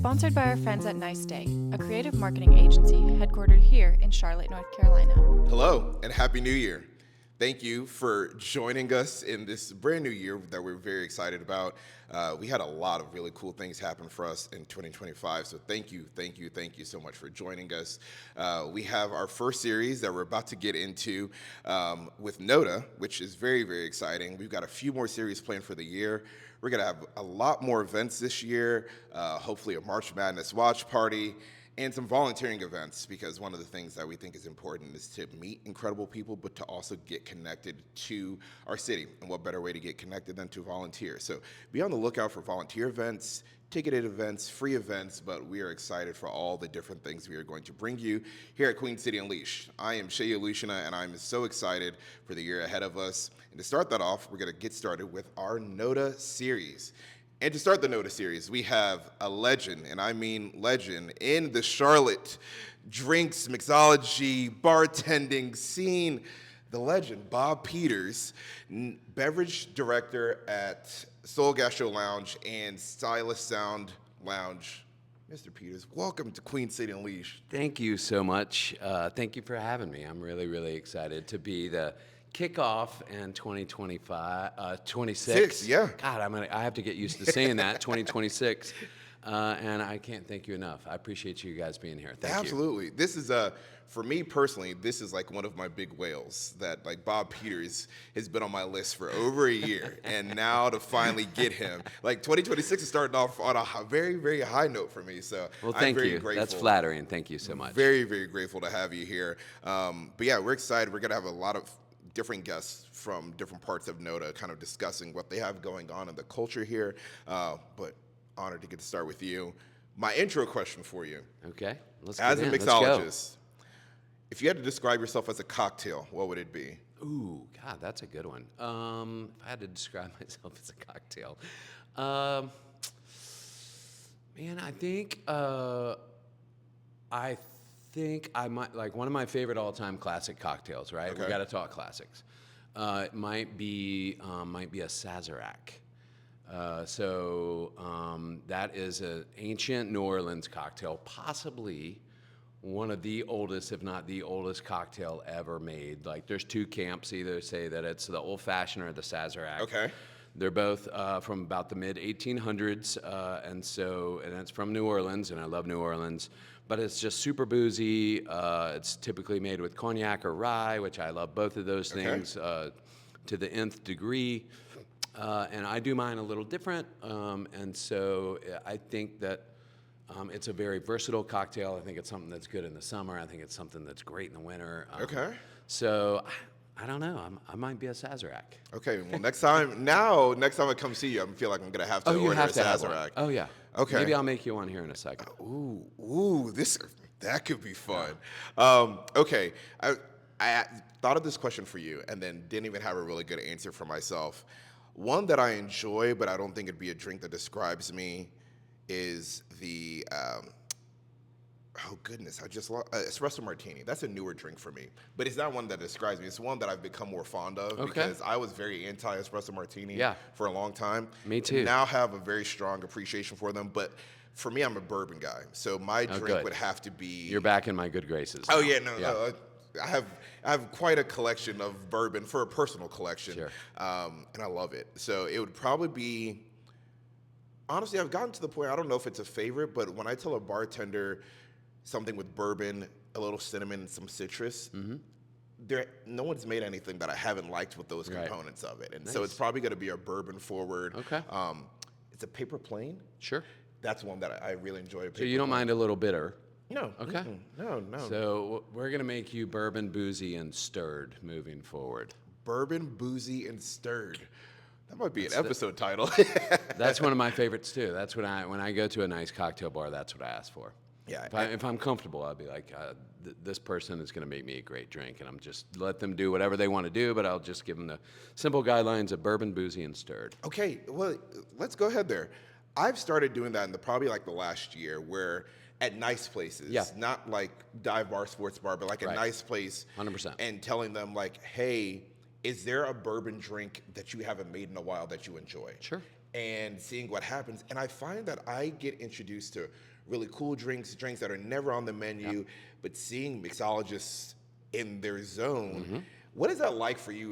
Sponsored by our friends at Nice Day, a creative marketing agency headquartered here in Charlotte, North Carolina. Hello and Happy New Year. Thank you for joining us in this brand new year that we're very excited about. We had a lot of really cool things happen for us in 2025, so thank you so much for joining us. We have our first series that we're about to get into with NoDa, which is very, very exciting. We've got a few more series planned for the year. We're going to have a lot more events this year, hopefully a March Madness watch party, and some volunteering events, because one of the things that we think is important is to meet incredible people, but to also get connected to our city. And what better way to get connected than to volunteer? So be on the lookout for volunteer events, ticketed events, free events, but we are excited for all the different things we are going to bring you here at Queen City Unleashed. I am Shea Lushina, and I'm so excited for the year ahead of us. And to start that off, we're going to get started with our NoDa series. And to start the NoDa series, we have a legend, and I mean legend, in the Charlotte drinks, mixology, bartending scene, the legend, Bob Peters, Beverage Director at Soul Gastrolounge and Stylist Sound Lounge. Mr. Peters, welcome to Queen City Unleashed. Thank you so much. Thank you for having me. I'm really, really excited to be the kickoff in 2025, 26. Yeah. God, I have to get used to saying that, 2026. And I can't thank you enough. I appreciate you guys being here. Thank you. Absolutely. This is for me personally, this is like one of my big whales that like Bob Peters has been on my list for over a year. And now to finally get him, like 2026 is starting off on a very, very high note for me. So well, I'm thank very you. grateful. That's flattering. Thank you so much. Very, very grateful to have you here. But yeah, we're excited. We're going to have a lot of different guests from different parts of NoDa kind of discussing what they have going on in the culture here. But honored to get to start with you. My intro question for you. Okay, let's As get a in. mixologist, if you had to describe yourself as a cocktail, what would it be? Ooh, God, that's a good one. If I had to describe myself as a cocktail, man, I think I might like one of my favorite all-time classic cocktails. Right, Okay. We got to talk classics. It might be a Sazerac. That is an ancient New Orleans cocktail, possibly one of the oldest, if not the oldest cocktail ever made. Like there's two camps, either say that it's the old fashioned or the Sazerac. Okay. They're both from about the mid 1800s, and it's from New Orleans, and I love New Orleans. But it's just super boozy. It's typically made with cognac or rye, which I love both of those things to the nth degree. And I do mine a little different, and so I think that it's a very versatile cocktail. I think it's something that's good in the summer. I think it's something that's great in the winter. So I don't know. I might be a Sazerac. Okay. Well, next time I come see you, I feel like I'm gonna have to order a Sazerac. Oh yeah. Okay. Maybe I'll make you one here in a second. Ooh, that could be fun. Okay. I thought of this question for you, and then didn't even have a really good answer for myself. One that I enjoy, but I don't think it'd be a drink that describes me, is the espresso martini. That's a newer drink for me, but it's not one that describes me. It's one that I've become more fond of because I was very anti espresso martini for a long time. Me too. Now have a very strong appreciation for them, but for me, I'm a bourbon guy, so my drink would have to be. You're back in my good graces. Oh yeah, no. I have quite a collection of bourbon for a personal collection, Sure. And I love it. So it would probably be, honestly, I've gotten to the point, I don't know if it's a favorite, but when I tell a bartender something with bourbon, a little cinnamon, and some citrus, no one's made anything that I haven't liked with those components of it. And so it's probably going to be a bourbon forward. Okay. It's a paper plane. Sure. That's one that I really enjoy. So you don't mind a little bitter? No. Okay. No. So we're going to make you bourbon, boozy, and stirred moving forward. Bourbon, boozy, and stirred. That might be an episode title. That's one of my favorites too. That's when I go to a nice cocktail bar, that's what I ask for. Yeah. If I'm comfortable, I'll be like, this person is going to make me a great drink, and I'm just let them do whatever they want to do, but I'll just give them the simple guidelines of bourbon, boozy, and stirred. Okay, well, let's go ahead there. I've started doing that in probably the last year, where at nice places, not like dive bar, sports bar, but like a nice place, 100%, and telling them like, hey, is there a bourbon drink that you haven't made in a while that you enjoy? Sure. And seeing what happens. And I find that I get introduced to really cool drinks that are never on the menu, but seeing mixologists in their zone. What is that like for you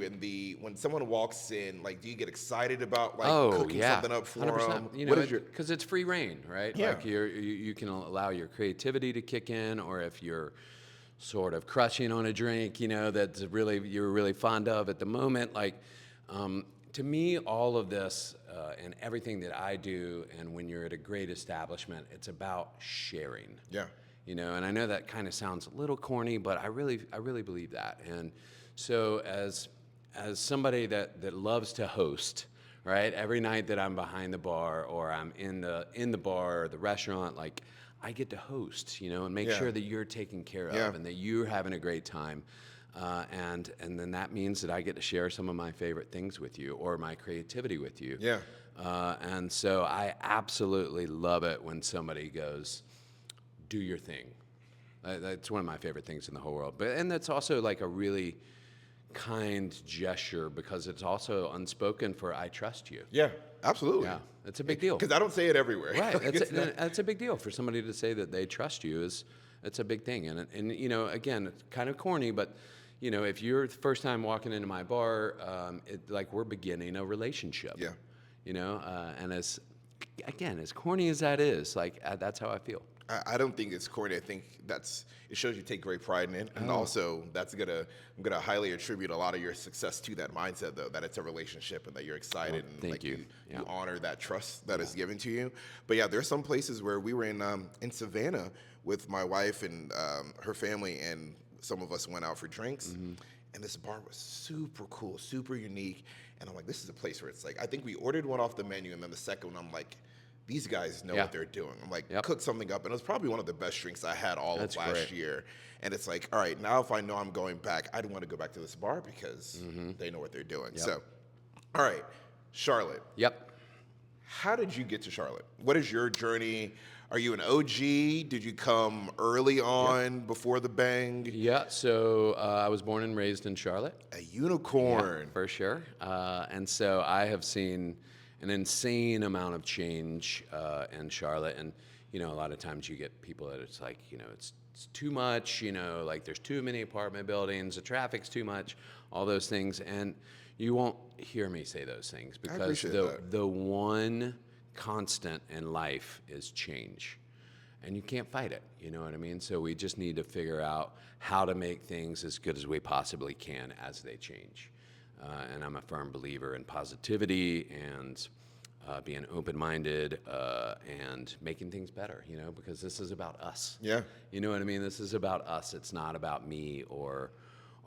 when someone walks in? Like, do you get excited about cooking something up for 100%. them? You know, because it's free reign, right? Yeah. Like you can allow your creativity to kick in, or if you're sort of crushing on a drink, you know, you're really fond of at the moment. Like, to me, all of this and everything that I do, and when you're at a great establishment, it's about sharing. Yeah. You know, and I know that kind of sounds a little corny, but I really believe that. And so as somebody that loves to host, right? Every night that I'm behind the bar or I'm in the bar or the restaurant, like, I get to host, you know, and make sure that you're taken care of and that you're having a great time. And then that means that I get to share some of my favorite things with you or my creativity with you. Yeah. And so I absolutely love it when somebody goes, do your thing. That's one of my favorite things in the whole world. And that's also like a really kind gesture because it's also unspoken for I trust you. Yeah, absolutely. Yeah, it's a big deal. Because I don't say it everywhere. Right, that's a big deal for somebody to say that they trust you. It's a big thing. And you know, again, it's kind of corny, but you know, if you're the first time walking into my bar, like we're beginning a relationship. Yeah. You know, and as corny as that is, like that's how I feel. I don't think it's corny. I think it shows you take great pride in it, and also I'm gonna highly attribute a lot of your success to that mindset, though, that it's a relationship and that you're excited and thank you. You honor that trust that is given to you. But yeah, there's some places where we were in Savannah with my wife and her family, and some of us went out for drinks, and this bar was super cool, super unique, and I'm like, this is a place where it's like, I think we ordered one off the menu, and then the second one, I'm like, these guys know what they're doing. I'm like, cook something up. And it was probably one of the best drinks I had all of last year. And it's like, all right, now if I know I'm going back, I'd want to go back to this bar because they know what they're doing. So, all right, Charlotte. Yep. How did you get to Charlotte? What is your journey? Are you an OG? Did you come early on before the bang? Yeah, so I was born and raised in Charlotte. A unicorn. Yeah, for sure. And so I have seen an insane amount of change in Charlotte. And, you know, a lot of times you get people that it's like, you know, it's too much, you know, like there's too many apartment buildings, the traffic's too much, all those things. And you won't hear me say those things because the one constant in life is change. And you can't fight it, you know what I mean? So we just need to figure out how to make things as good as we possibly can as they change. And I'm a firm believer in positivity and being open-minded and making things better, you know, because this is about us. Yeah. You know what I mean? This is about us. It's not about me or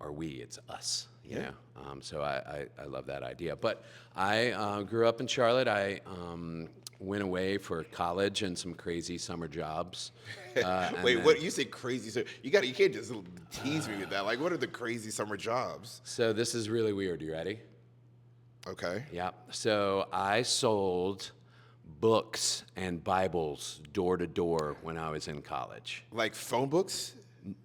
we. It's us, you know? So I love that idea. But I grew up in Charlotte. I went away for college and some crazy summer jobs. Wait, what? You say crazy? So you can't just tease me with that. Like, what are the crazy summer jobs? So this is really weird. You ready? Okay. Yeah. So I sold books and Bibles door to door when I was in college. Like phone books?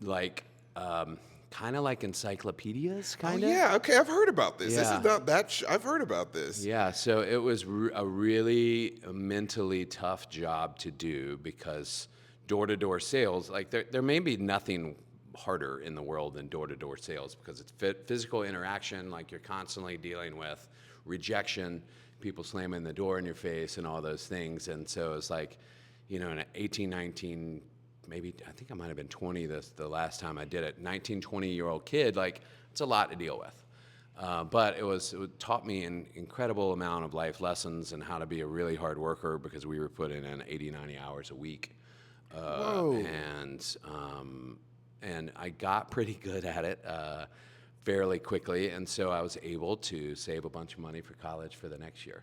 Like, kind of like encyclopedias, kind of. Oh, yeah. Okay, I've heard about this. This Yeah. is not that. I've heard about this. Yeah. So it was a really mentally tough job to do because door to door sales, like there may be nothing harder in the world than door to door sales because it's physical interaction, like you're constantly dealing with rejection, people slamming the door in your face and all those things. And so it's like, you know, in 18, 19, maybe, I think I might have been 20 the last time I did it, 19, 20-year-old kid, like, it's a lot to deal with. But it taught me an incredible amount of life lessons and how to be a really hard worker because we were putting in 80, 90 hours a week. Whoa. And I got pretty good at it fairly quickly, and so I was able to save a bunch of money for college for the next year.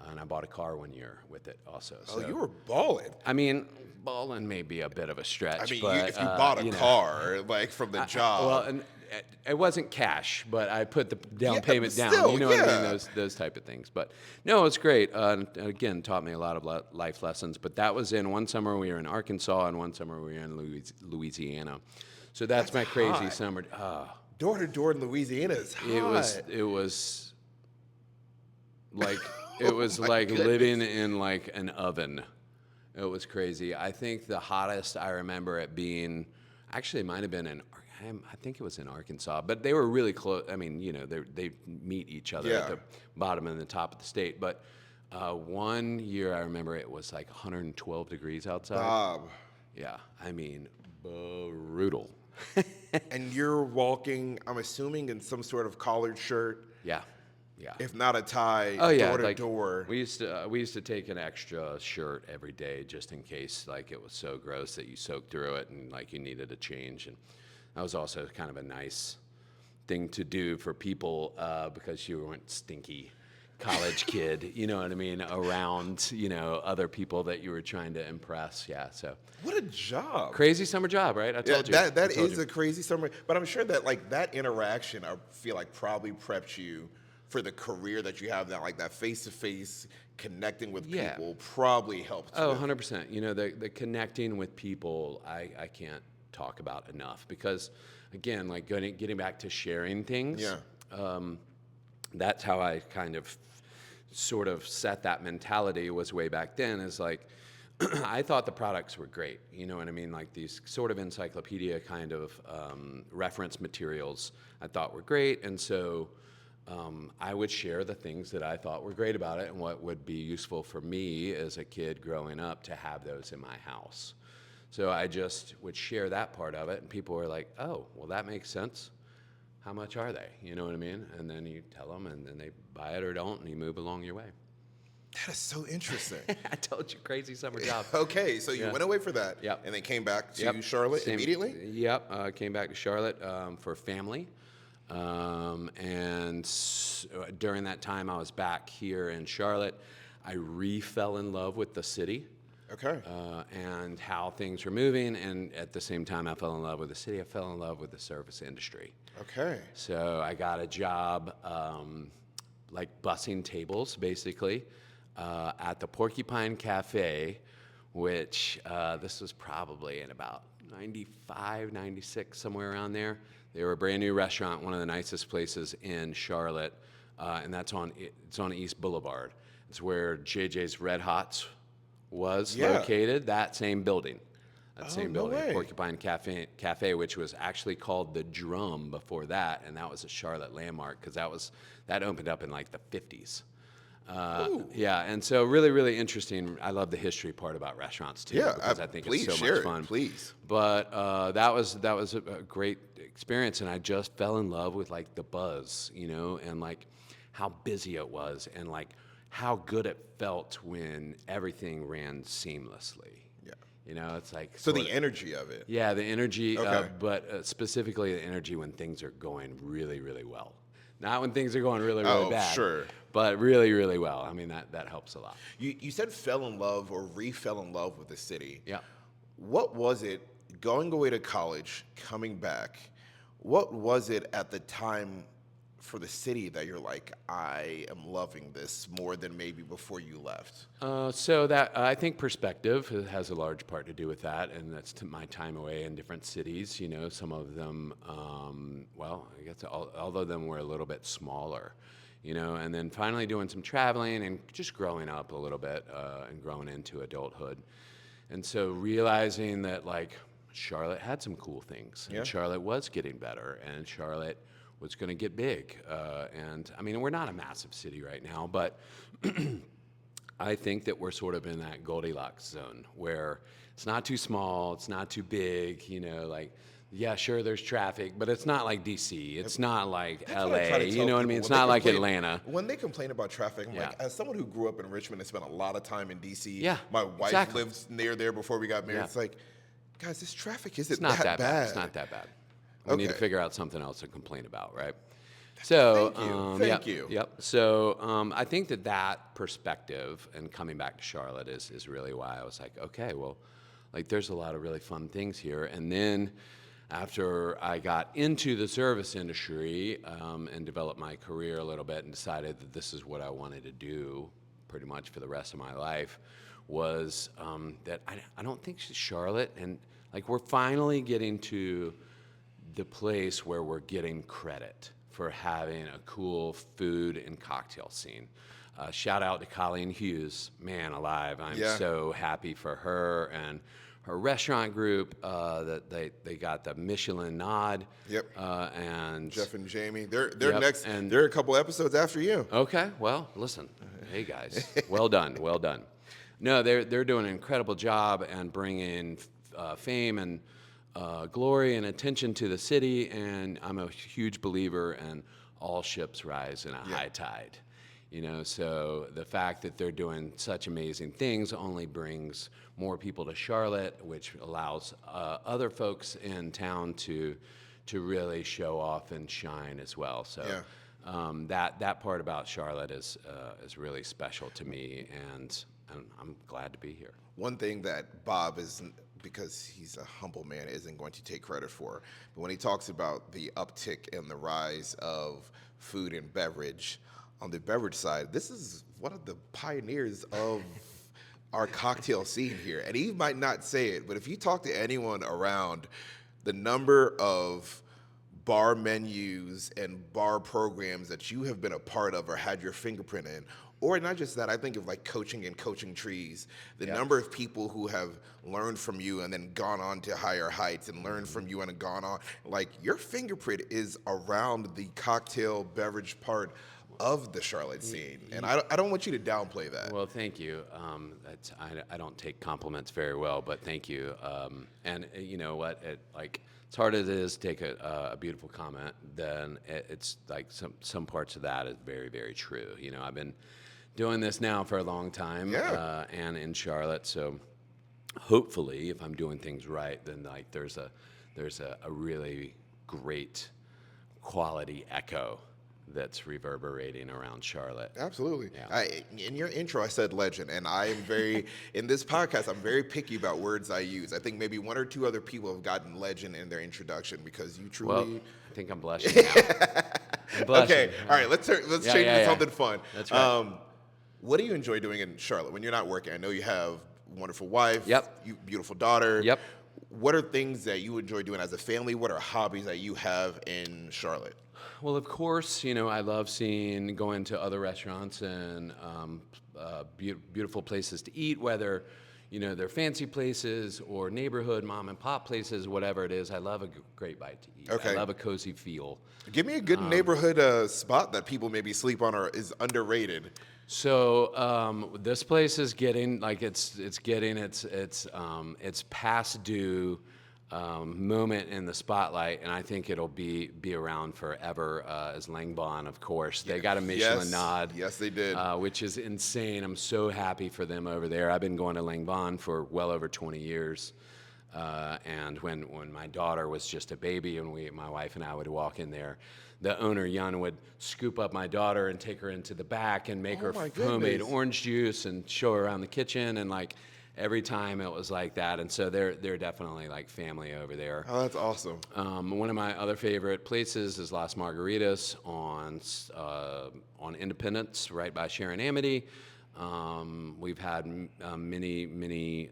And I bought a car one year with it also. Oh, So, you were balling. I mean, balling may be a bit of a stretch. I mean, but, if you bought a you know, car, like from the job. well, and it wasn't cash, but I put the down Yeah, payment down. still, You know what I yeah. mean? Those type of things. But no, it's great. Again, taught me a lot of life lessons. But that was in one summer we were in Arkansas, and one summer we were in Louisiana. So that's my crazy hot. summer. Door to door in Louisiana is hot. It was like it was my like goodness. living in like an oven. It was crazy. I think the hottest I remember it being, actually it might have been I think it was in Arkansas, but they were really close. I mean, they meet each other at Yeah. the bottom and the top of the state. But one year I remember it was like 112 degrees outside. Bob, Yeah, I mean, brutal. and you're walking, I'm assuming, in some sort of collared shirt, Yeah, yeah. if not a tie, Oh yeah, door to like door. we used to take an extra shirt every day just in case like it was so gross that you soaked through it and like you needed a change, and that was also kind of a nice thing to do for people because you weren't stinky college kid, you know what I mean, around other people that you were trying to impress. Yeah, so What a job. crazy summer job, right? I told you. That I told is you. a crazy summer, but I'm sure that like that interaction, I feel like probably prepped you for the career that you have now, like that face-to-face connecting with Yeah. people probably helped. Oh, with- 100%. The connecting with people, I can't talk about enough because, again, like getting back to sharing things. Yeah. That's how I kind of sort of set that mentality was way back then is like, I thought the products were great. You know what I mean? Like these sort of encyclopedia kind of reference materials I thought were great. And so I would share the things that I thought were great about it and what would be useful for me as a kid growing up to have those in my house. So I just would share that part of it, and people were like, oh, well, that makes sense. How much are they? You know what I mean? And then you tell them, and then they buy it or don't, and you move along your way. That is so interesting. I told you, crazy summer job. Okay, so you Yeah. went away for that, Yep. and then came back to Yep. Charlotte Same- immediately? Yep, came back to Charlotte for family. During that time I was back here in Charlotte, I re-fell in love with the city. Okay. And how things were moving, and at the same time I fell in love with the city, I fell in love with the service industry. Okay. So I got a job like bussing tables, basically, at the Porcupine Cafe, which this was probably in about 95, 96, somewhere around there. They were a brand new restaurant, one of the nicest places in Charlotte, and it's on East Boulevard. It's where JJ's Red Hots was Yeah. located, that same building. That same no building, way. Porcupine Cafe, which was actually called the Drum before that, and that was a Charlotte landmark because that opened up in like the 50s. Yeah, and so really, really interesting. I love the history part about restaurants too, Yeah, because I think please it's so share much it, fun. please. But that was a great experience, and I just fell in love with like the buzz, and like how busy it was, and like how good it felt when everything ran seamlessly. Yeah. It's like So sort the of- energy of it. yeah, the energy, Okay. but specifically the energy when things are going really, really well. Not when things are going really, really Oh, bad. sure. But really, really well. I mean, that helps a lot. You said fell in love or re-fell in love with the city. Yeah. What was it going away to college, coming back? What was it at the time for the city that you're like, I am loving this more than maybe before you left? So that I think perspective has a large part to do with that, and that's my time away in different cities. Some of them, well, I guess all of them were a little bit smaller, and then finally doing some traveling and just growing up a little bit and growing into adulthood, and so realizing that like Charlotte had some cool things, Yeah. and Charlotte was getting better, and Charlotte was going to get big, and I mean we're not a massive city right now, but I think that we're sort of in that Goldilocks zone where it's not too small, it's not too big, like, yeah, sure, there's traffic, but it's not like DC, it's not like That's what I try LA, to you tell know what I people mean? It's when they not like complain- Atlanta. When they complain about traffic, I'm like, Yeah. as someone who grew up in Richmond and spent a lot of time in DC, Yeah, my wife exactly. lives near there before we got married. Yeah. It's like, guys, this traffic isn't It's not that bad. bad. It's not that bad. We need to Okay. figure out something else to complain about, right? So, Thank you. yep, Thank you. Yep. So, I think that perspective and coming back to Charlotte is really why I was like, okay, well, like there's a lot of really fun things here. And then after I got into the service industry and developed my career a little bit and decided that this is what I wanted to do pretty much for the rest of my life, was that I don't think Charlotte, and like we're finally getting to the place where we're getting credit for having a cool food and cocktail scene. Shout out to Colleen Hughes, man alive. I'm so happy for her and her restaurant group that they got the Michelin nod. Yep. And Jeff and Jamie, they're Yep, next. and- They're a couple episodes after you. Okay, well, listen, hey guys, well done, well done. No, they're doing an incredible job and bringing fame and glory and attention to the city. And I'm a huge believer in all ships rise in a high tide. You know, so the fact that they're doing such amazing things only brings more people to Charlotte, which allows other folks in town to really show off and shine as well. So that part about Charlotte is really special to me, and I'm glad to be here. One thing that Bob is, because he's a humble man, isn't going to take credit for, but when he talks about the uptick and the rise of food and beverage, on the beverage side, this is one of the pioneers of our cocktail scene here. And he might not say it, but if you talk to anyone around, the number of bar menus and bar programs that you have been a part of or had your fingerprint in, or not just that, I think of like coaching and coaching trees, the number of people who have learned from you and then gone on to higher heights and learned from you and gone on, like your fingerprint is around the cocktail beverage part of the Charlotte scene, and I don't want you to downplay that. Well, thank you. I don't take compliments very well, but thank you. And you know what? As hard as it is to take a beautiful comment, then it's like some parts of that is very, very true. You know, I've been doing this now for a long time, and in Charlotte, so hopefully, if I'm doing things right, then like there's a really great quality echo that's reverberating around Charlotte. Absolutely. Yeah. In your intro, I said legend, and I am very, in this podcast, I'm very picky about words I use. I think maybe one or two other people have gotten legend in their introduction because you truly... Well, I think I'm blushing now. I'm blushing. Okay, all right, let's change to something fun. That's right. What do you enjoy doing in Charlotte when you're not working? I know you have a wonderful wife, beautiful daughter. Yep. What are things that you enjoy doing as a family? What are hobbies that you have in Charlotte? Well, of course, you know, I love going to other restaurants and beautiful places to eat, whether, you know, they're fancy places or neighborhood mom and pop places, whatever it is. I love a great bite to eat. Okay. I love a cozy feel. Give me a good neighborhood spot that people maybe sleep on or is underrated. So this place is getting like it's getting its past due moment in the spotlight, and I think it'll be around forever. As Langbon, of course, they got a Michelin nod. Yes, they did. Which is insane. I'm so happy for them over there. I've been going to Langbon for well over 20 years. And when my daughter was just a baby, and my wife and I would walk in there, the owner, Jan, would scoop up my daughter and take her into the back and make her homemade orange juice and show her around the kitchen, and like every time it was like that. And so they're definitely like family over there. Oh, that's awesome. One of my other favorite places is Las Margaritas on Independence, right by Sharon Amity. We've had many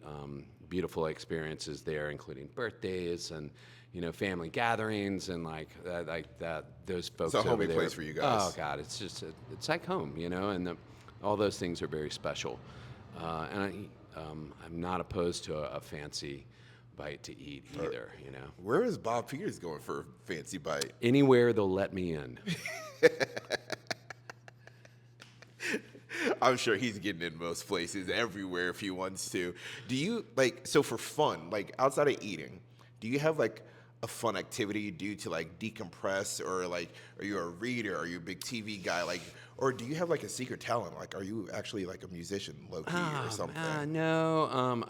beautiful experiences there, including birthdays and, you know, family gatherings and like that. Those folks. It's a over homey there. place for you guys. Oh God, it's just it's like home, you know, and all those things are very special. And I'm not opposed to a fancy bite to eat either, you know. Where is Bob Peters going for a fancy bite? Anywhere they'll let me in. I'm sure he's getting in most places, everywhere if he wants to. Do you, like, so for fun, like outside of eating, do you have like a fun activity you do to like decompress, or like, are you a reader? Are you a big TV guy? Like, or do you have like a secret talent? Like, are you actually like a musician, low-key, or something? No.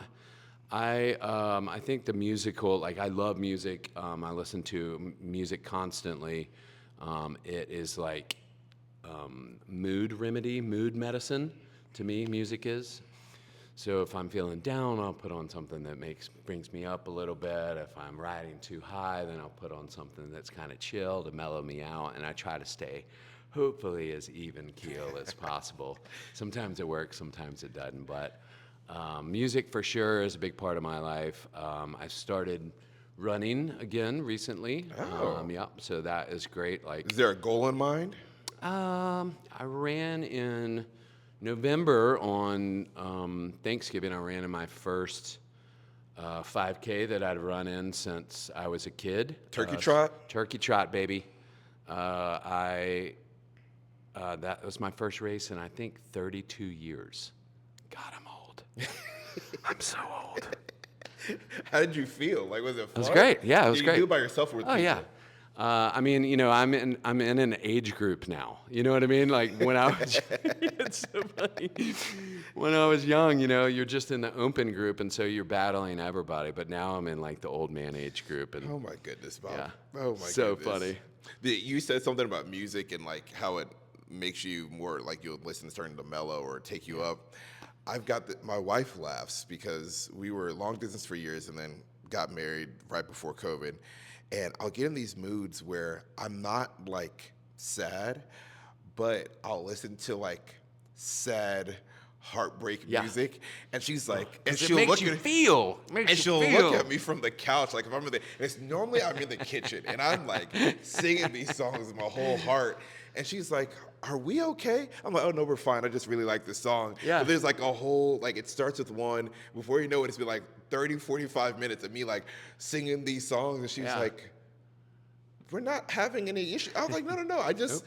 I think the musical, like I love music. I listen to music constantly. It is like mood remedy, mood medicine to me, music is. So if I'm feeling down, I'll put on something that brings me up a little bit. If I'm riding too high, then I'll put on something that's kind of chill to mellow me out, and I try to stay hopefully as even keel as possible. Sometimes it works, sometimes it doesn't, but music for sure is a big part of my life. I started running again recently. Oh. Yep. So that is great. Like, Is there a goal in mind? I ran in November on Thanksgiving. I ran in my first 5K that I'd run in since I was a kid. Turkey trot? Turkey trot, baby. That was my first race in, I think, 32 years. God, I'm old. I'm so old. How did you feel? Like, was it fun? It was great. Yeah, it was Did great. you do it by yourself or with Oh people? yeah. I mean, I'm in an age group now. You know what I mean? Like when I was, it's so funny. When I was young, you're just in the open group, and so you're battling everybody. But now I'm in like the old man age group, and Oh my goodness, Bob. yeah, Oh my so goodness. funny. You said something about music and like how it makes you more like you'll listen starting to mellow or take you up. I've got my wife laughs because we were long distance for years and then got married right before COVID. And I'll get in these moods where I'm not like sad, but I'll listen to like sad heartbreak Yeah. music. And she's like, and 'Cause it she'll makes look you at feel. Makes and you she'll feel. look at me from the couch, like if I'm in the, and it's normally I'm in the kitchen, and I'm like singing these songs with my whole heart, and she's like, "Are we okay?" I'm like, "Oh no, we're fine. I just really like this song." Yeah. But there's like a whole, like it starts with one, before you know it, it's been like 30, 45 minutes of me like singing these songs, and she's Yeah. like, "We're not having any issue." I was like, "No. I just."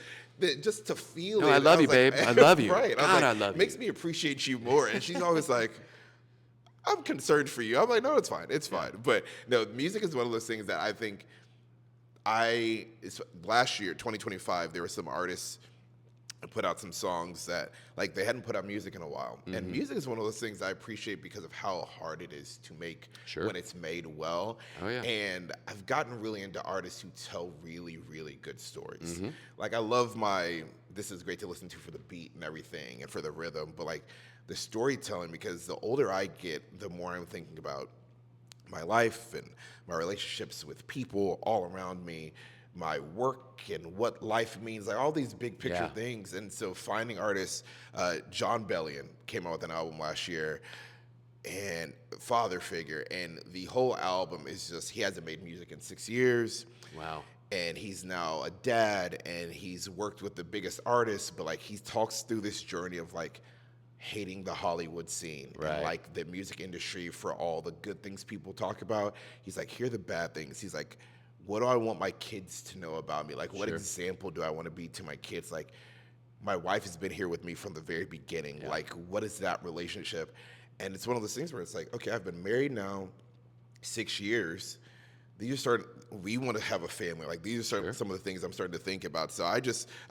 Just to feel No, it. I love you, was like, babe. I love you. Right. God, I love you. Makes me appreciate you more. And she's always like, I'm concerned for you. I'm like, no, it's fine. It's fine. But no, music is one of those things that I think last year, 2025, there were some artists that put out some songs that like they hadn't put out music in a while. And music is one of those things I appreciate because of how hard it is to make Sure. when it's made well. Oh, yeah. And I've gotten really into artists who tell really, really good stories. Like I love this is great to listen to for the beat and everything and for the rhythm, but like the storytelling, because the older I get, the more I'm thinking about my life and my relationships with people all around me, my work and what life means, like all these big picture Yeah. things. And so finding artists, John Bellion came out with an album last year, and father figure, and the whole album is just, he hasn't made music in 6 years. Wow. And he's now a dad, and he's worked with the biggest artists, but like he talks through this journey of like hating the Hollywood scene Right. and like the music industry for all the good things people talk about. He's like, here are the bad things. He's like, what do I want my kids to know about me? Like, what Sure. example do I want to be to my kids? Like, my wife has been here with me from the very beginning. Yeah. Like, what is that relationship? And it's one of those things where it's like, okay, I've been married now 6 years. We want to have a family. Like, these are Sure. some of the things I'm starting to think about. So I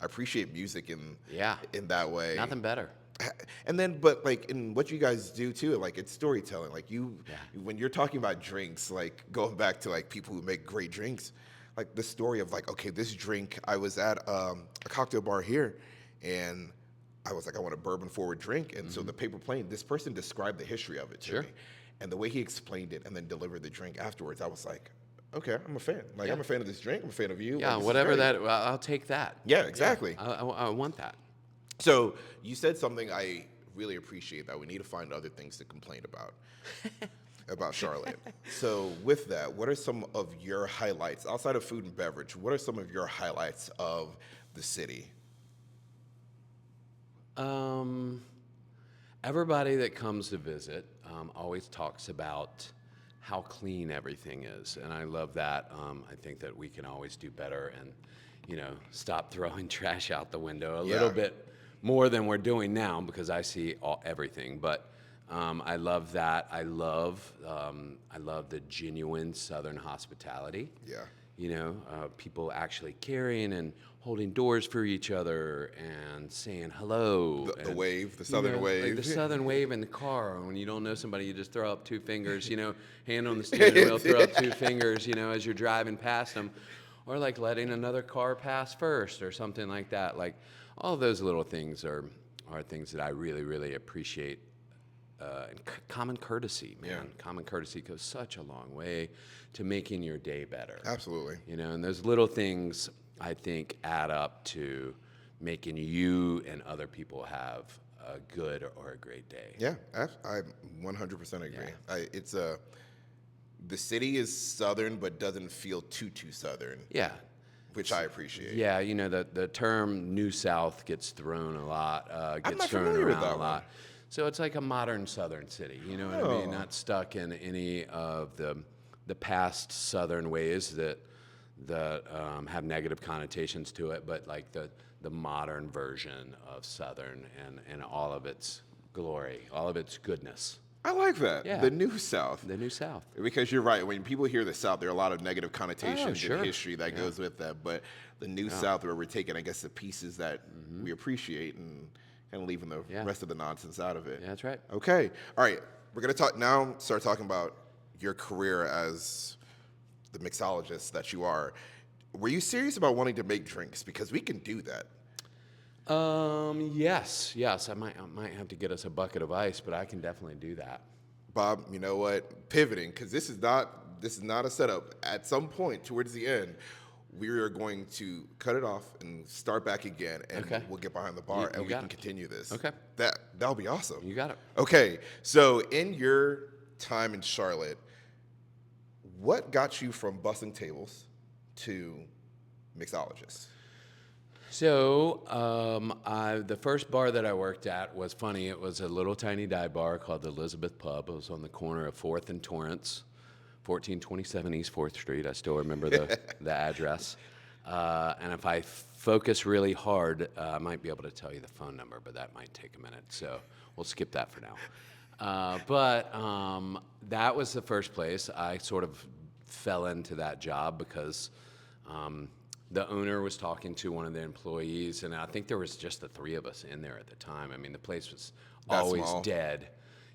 appreciate music in that way. Nothing better. And then, but like in what you guys do too, like it's storytelling. Like when you're talking about drinks, like going back to like people who make great drinks, like the story of like, okay, this drink, I was at a cocktail bar here, and I was like, I want a bourbon forward drink. And so the paper plane, this person described the history of it to Sure. me. And the way he explained it and then delivered the drink afterwards, I was like, okay, I'm a fan. Like, Yeah. I'm a fan of this drink. I'm a fan of you. Yeah, Like, this is whatever great. that. I'll take that. Yeah, exactly. I want that. So you said something I really appreciate, that we need to find other things to complain about Charlotte. So with that, what are some of your highlights outside of food and beverage? What are some of your highlights of the city? Everybody that comes to visit always talks about how clean everything is, and I love that. I think that we can always do better, and stop throwing trash out the window a little bit more than we're doing now, because I see everything. But I love that. I love the genuine Southern hospitality. Yeah. People actually caring and holding doors for each other and saying hello. The and, wave, the Southern wave. Like the Southern wave in the car. When you don't know somebody, you just throw up two fingers, hand on the steering wheel, throw up two fingers, as you're driving past them. Or like letting another car pass first or something like that. Like all those little things are things that I really, really appreciate. And common courtesy, man. Yeah. Common courtesy goes such a long way to making your day better. Absolutely. And those little things, I think, add up to making you and other people have a good or a great day. Yeah, I 100% agree. Yeah. the city is Southern, but doesn't feel too Southern, Yeah. which I appreciate. Yeah, you know, the term New South gets thrown a lot, I'm gets not thrown familiar with around that a lot. So it's like a modern Southern city, you know what I mean? Oh. Not stuck in any of the past Southern ways that have negative connotations to it, but like the modern version of Southern and all of its glory, all of its goodness. I like that. Yeah. The New South. The New South. Because you're right. When people hear the South, there are a lot of negative connotations sure. and history that goes with that. But the New South, where we're taking, I guess, the pieces that we appreciate and kind of leaving the rest of the nonsense out of it. Yeah, that's right. Okay. All right. We're going to start talking about your career as the mixologist that you are. Were you serious about wanting to make drinks? Because we can do that. Yes. I might have to get us a bucket of ice, but I can definitely do that. Bob, you know what? Pivoting, because this is not a setup. At some point towards the end, we are going to cut it off and start back again, and we'll get behind the bar and we can continue this. Okay. That'll be awesome. You got it. Okay, so in your time in Charlotte, what got you from bussing tables to mixologist? So the first bar that I worked at was funny. It was a little tiny dive bar called the Elizabeth Pub. It was on the corner of 4th and Torrance, 1427 East 4th Street. I still remember the address. And if I focus really hard, I might be able to tell you the phone number, but that might take a minute. So we'll skip that for now. But that was the first place. I sort of fell into that job because the owner was talking to one of the employees, and I think there was just the three of us in there at the time. I mean, the place was always dead.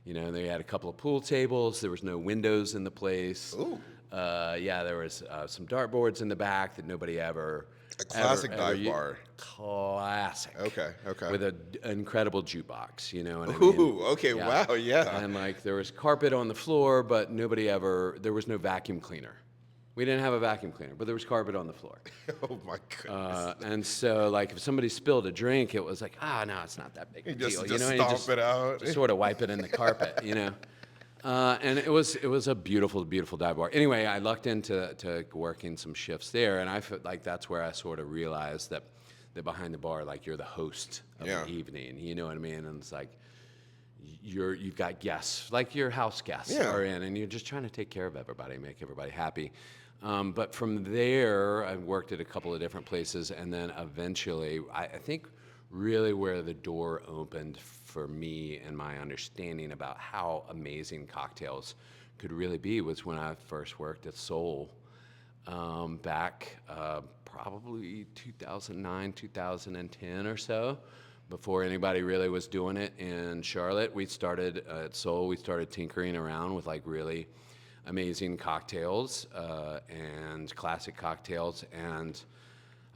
You know, they had a couple of pool tables. There was no windows in the place. Ooh. There was some dartboards in the back that nobody ever. A classic dive bar. Classic. Okay. With an incredible jukebox, you know what I mean? Ooh, okay, wow, yeah. And like there was carpet on the floor, but there was no vacuum cleaner. We didn't have a vacuum cleaner, but there was carpet on the floor. Oh my goodness. And so, like, if somebody spilled a drink, it was like, no, it's not that big a deal. Just you know, stomp it out. Just sort of wipe it in the carpet, you know. And it was a beautiful, beautiful dive bar. Anyway, I lucked into working some shifts there, and I felt like that's where I sort of realized that behind the bar, like, you're the host of the evening. You know what I mean? And it's like you've got guests, like your house guests are in, and you're just trying to take care of everybody, make everybody happy. But from there, I worked at a couple of different places, and then eventually, I think really where the door opened for me and my understanding about how amazing cocktails could really be was when I first worked at Soul back probably 2009, 2010 or so. Before anybody really was doing it in Charlotte, we started at Soul, we started tinkering around with like really amazing cocktails and classic cocktails. And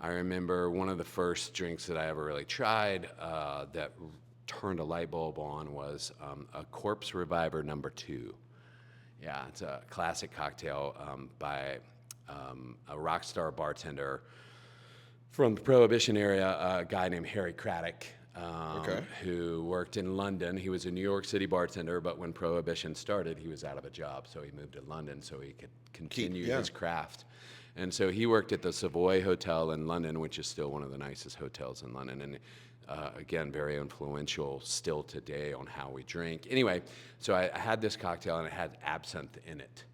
I remember one of the first drinks that I ever really tried that turned a light bulb on was a Corpse Reviver No. 2. Yeah, it's a classic cocktail by a rock star bartender from the Prohibition area, a guy named Harry Craddock, who worked in London. He was a New York City bartender, but when Prohibition started, he was out of a job, so he moved to London so he could continue his craft. And so he worked at the Savoy Hotel in London, which is still one of the nicest hotels in London, and again, very influential still today on how we drink. Anyway, so I had this cocktail, and it had absinthe in it.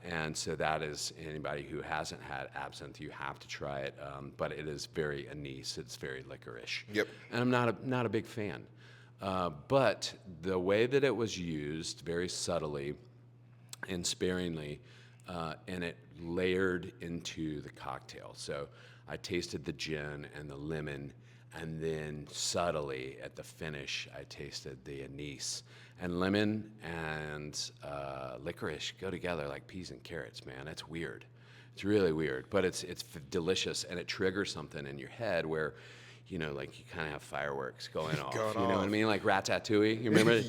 And so that is, anybody who hasn't had absinthe, you have to try it. But it is very anise. It's very licorice. Yep. And I'm not a big fan. But the way that it was used, very subtly and sparingly, and it layered into the cocktail. So I tasted the gin and the lemon, and then subtly at the finish, I tasted the anise. And lemon and licorice go together like peas and carrots, man. It's weird. It's really weird, but it's delicious, and it triggers something in your head where, you know, like you kind of have fireworks going off. You know what I mean? Like Ratatouille. You remember?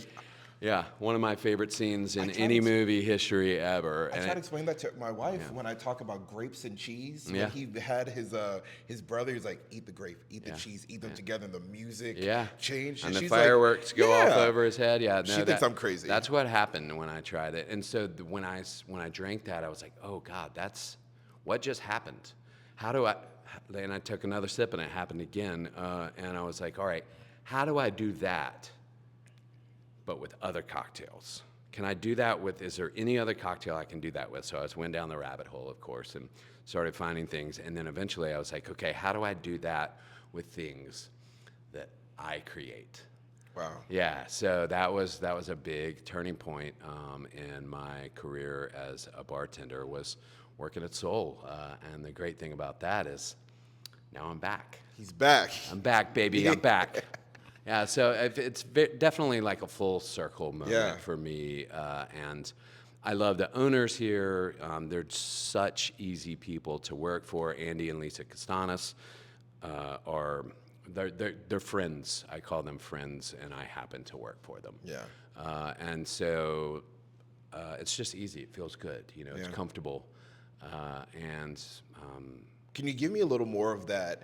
Yeah, one of my favorite scenes in I tried any to- movie history ever. I And try to it, explain that to my wife when I talk about grapes and cheese. Yeah. When he had his brother, he's like, eat the grape, eat the Yeah. cheese, eat them together, and the music yeah, changed. and the she's fireworks like, go off yeah. over his head. Yeah, no, She thinks I'm crazy. That's what happened when I tried it. And so when I drank that, I was like, oh God, that's what just happened. How do I? And I took another sip, and it happened again. And I was like, all right, how do I do that, but with other cocktails? Can I do that with, is there any other cocktail I can do that with? So I went down the rabbit hole, of course, and started finding things. And then eventually I was like, okay, how do I do that with things that I create? Wow. Yeah, so that was a big turning point in my career as a bartender, was working at Soul. And the great thing about that is now I'm back. He's back. I'm back, baby. I'm back. Yeah, so it's definitely like a full circle moment Yeah. for me, and I love the owners here. They're such easy people to work for. Andy and Lisa Castanis they're friends. I call them friends, and I happen to work for them. Yeah. And so it's just easy. It feels good. It's Yeah. comfortable, and Can you give me a little more of that?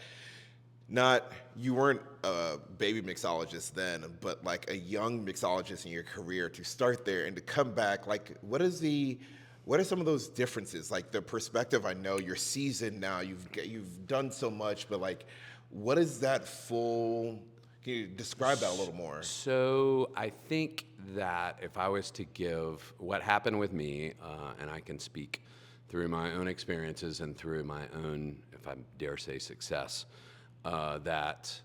You weren't a baby mixologist then, but like a young mixologist in your career to start there and to come back. Like, what are some of those differences? Like the perspective. I know you're seasoned now. You've done so much, but like, what is that full? Can you describe that a little more? So I think that if I was to give what happened with me, and I can speak through my own experiences and through my own, if I dare say, success, that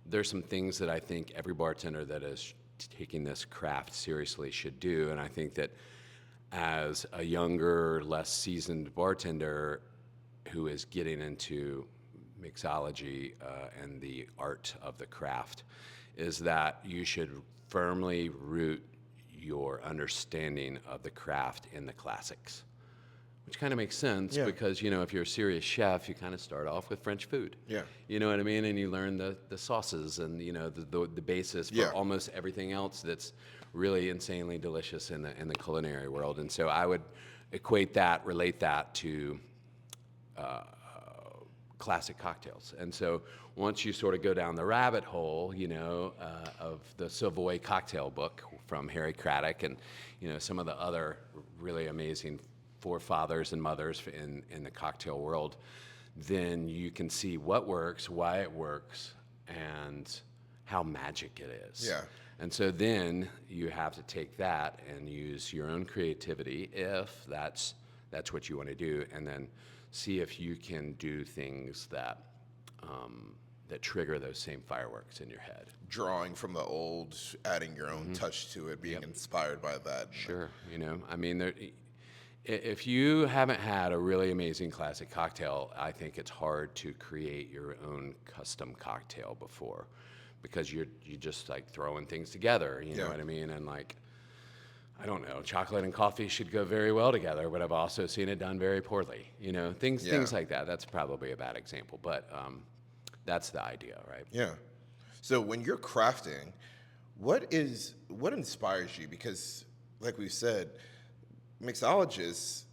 there's some things that I think every bartender that is taking this craft seriously should do. And I think that as a younger, less seasoned bartender who is getting into mixology and the art of the craft, is that you should firmly root your understanding of the craft in the classics. Which kind of makes sense because, if you're a serious chef, you kind of start off with French food. Yeah. You know what I mean? And you learn the sauces and, the basis for almost everything else that's really insanely delicious in the culinary world. And so I would relate that to classic cocktails. And so once you sort of go down the rabbit hole, of the Savoy cocktail book from Harry Craddock and, some of the other really amazing forefathers and mothers in the cocktail world, then you can see what works, why it works, and how magic it is. Yeah. And so then you have to take that and use your own creativity, if that's what you want to do, and then see if you can do things that trigger those same fireworks in your head. Drawing from the old, adding your own touch to it, being inspired by that. Sure. I mean, if you haven't had a really amazing classic cocktail, I think it's hard to create your own custom cocktail before, because you're just like throwing things together, you know what I mean? And like, I don't know, chocolate and coffee should go very well together, but I've also seen it done very poorly, things like that. That's probably a bad example, but that's the idea, right? Yeah. So when you're crafting, what inspires you? Because like we said, mixologists,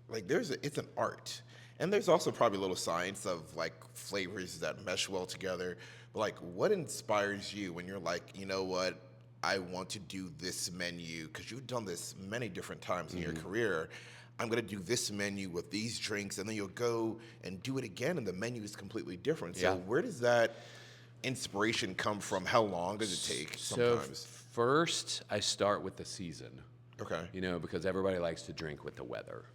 like it's an art, and there's also probably a little science of like flavors that mesh well together. But like, what inspires you when you're like, you know what, I want to do this menu, because you've done this many different times in your career. I'm going to do this menu with these drinks, and then you'll go and do it again, and the menu is completely different. So where does that inspiration come from? How long does it take sometimes? So first, I start with the season. Okay. Because everybody likes to drink with the weather.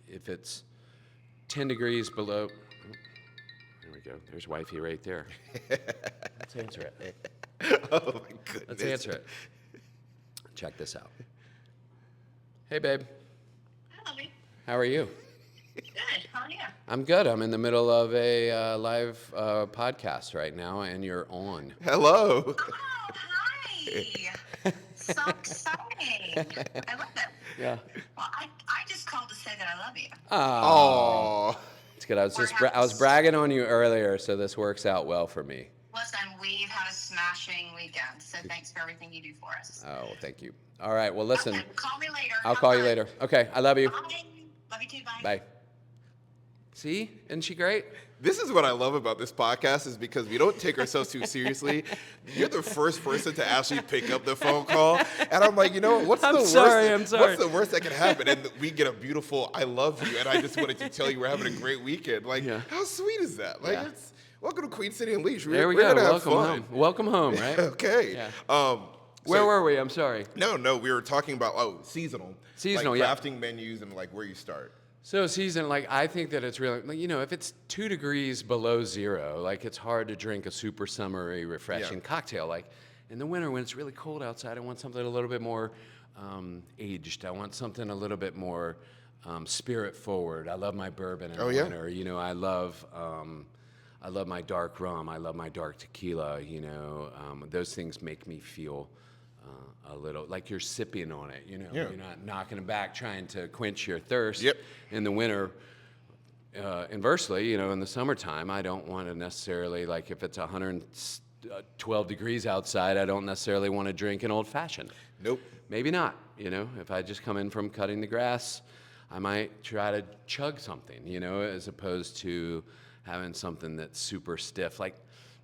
If it's 10 degrees below, there we go. There's wifey right there. Let's answer it. Oh my goodness. Let's answer it. Check this out. Hey, babe. Hi, Lovey. How are you? Good. How are you? I'm good. I'm in the middle of a live podcast right now, and you're on. Hello. Oh, hi. So exciting. I love it. Yeah. Well, I just called to say that I love you. Oh. It's good. I was bragging on you earlier, so this works out well for me. Plus, I'm we've had a smashing weekend. So thanks for everything you do for us. Oh, thank you. All right. Well, listen. Okay, call me later. I'll Have call you fun. later. Okay. I love you. Bye. Love you too. Bye. Bye. See? Isn't she great? This is what I love about this podcast is because we don't take ourselves too seriously. You're the first person to actually pick up the phone call, and I'm like, you know what? I'm sorry. What's the worst that can happen? And we get a beautiful "I love you," and I just wanted to tell you we're having a great weekend. Like, how sweet is that? Like, it's welcome to Queen City and Leash. There we we're go. gonna have Welcome fun. home. Welcome home, right? Okay. Yeah. Where were we? I'm sorry. No, we were talking about seasonal. Seasonal, like yeah. crafting menus and like where you start. So season, like I think that it's really, like, you know, if it's 2 degrees below zero, like it's hard to drink a super summery, refreshing cocktail. Like in the winter when it's really cold outside, I want something a little bit more aged. I want something a little bit more spirit forward. I love my bourbon in the winter. You know, I love my dark rum. I love my dark tequila. You know, those things make me feel a little like you're sipping on it, you know. You're not knocking it back trying to quench your thirst in the winter. Inversely, you know, in the summertime, I don't want to necessarily, like if it's 112 degrees outside, I don't necessarily want to drink an old fashioned. Nope. Maybe not, you know. If I just come in from cutting the grass, I might try to chug something, you know, as opposed to having something that's super stiff. Like,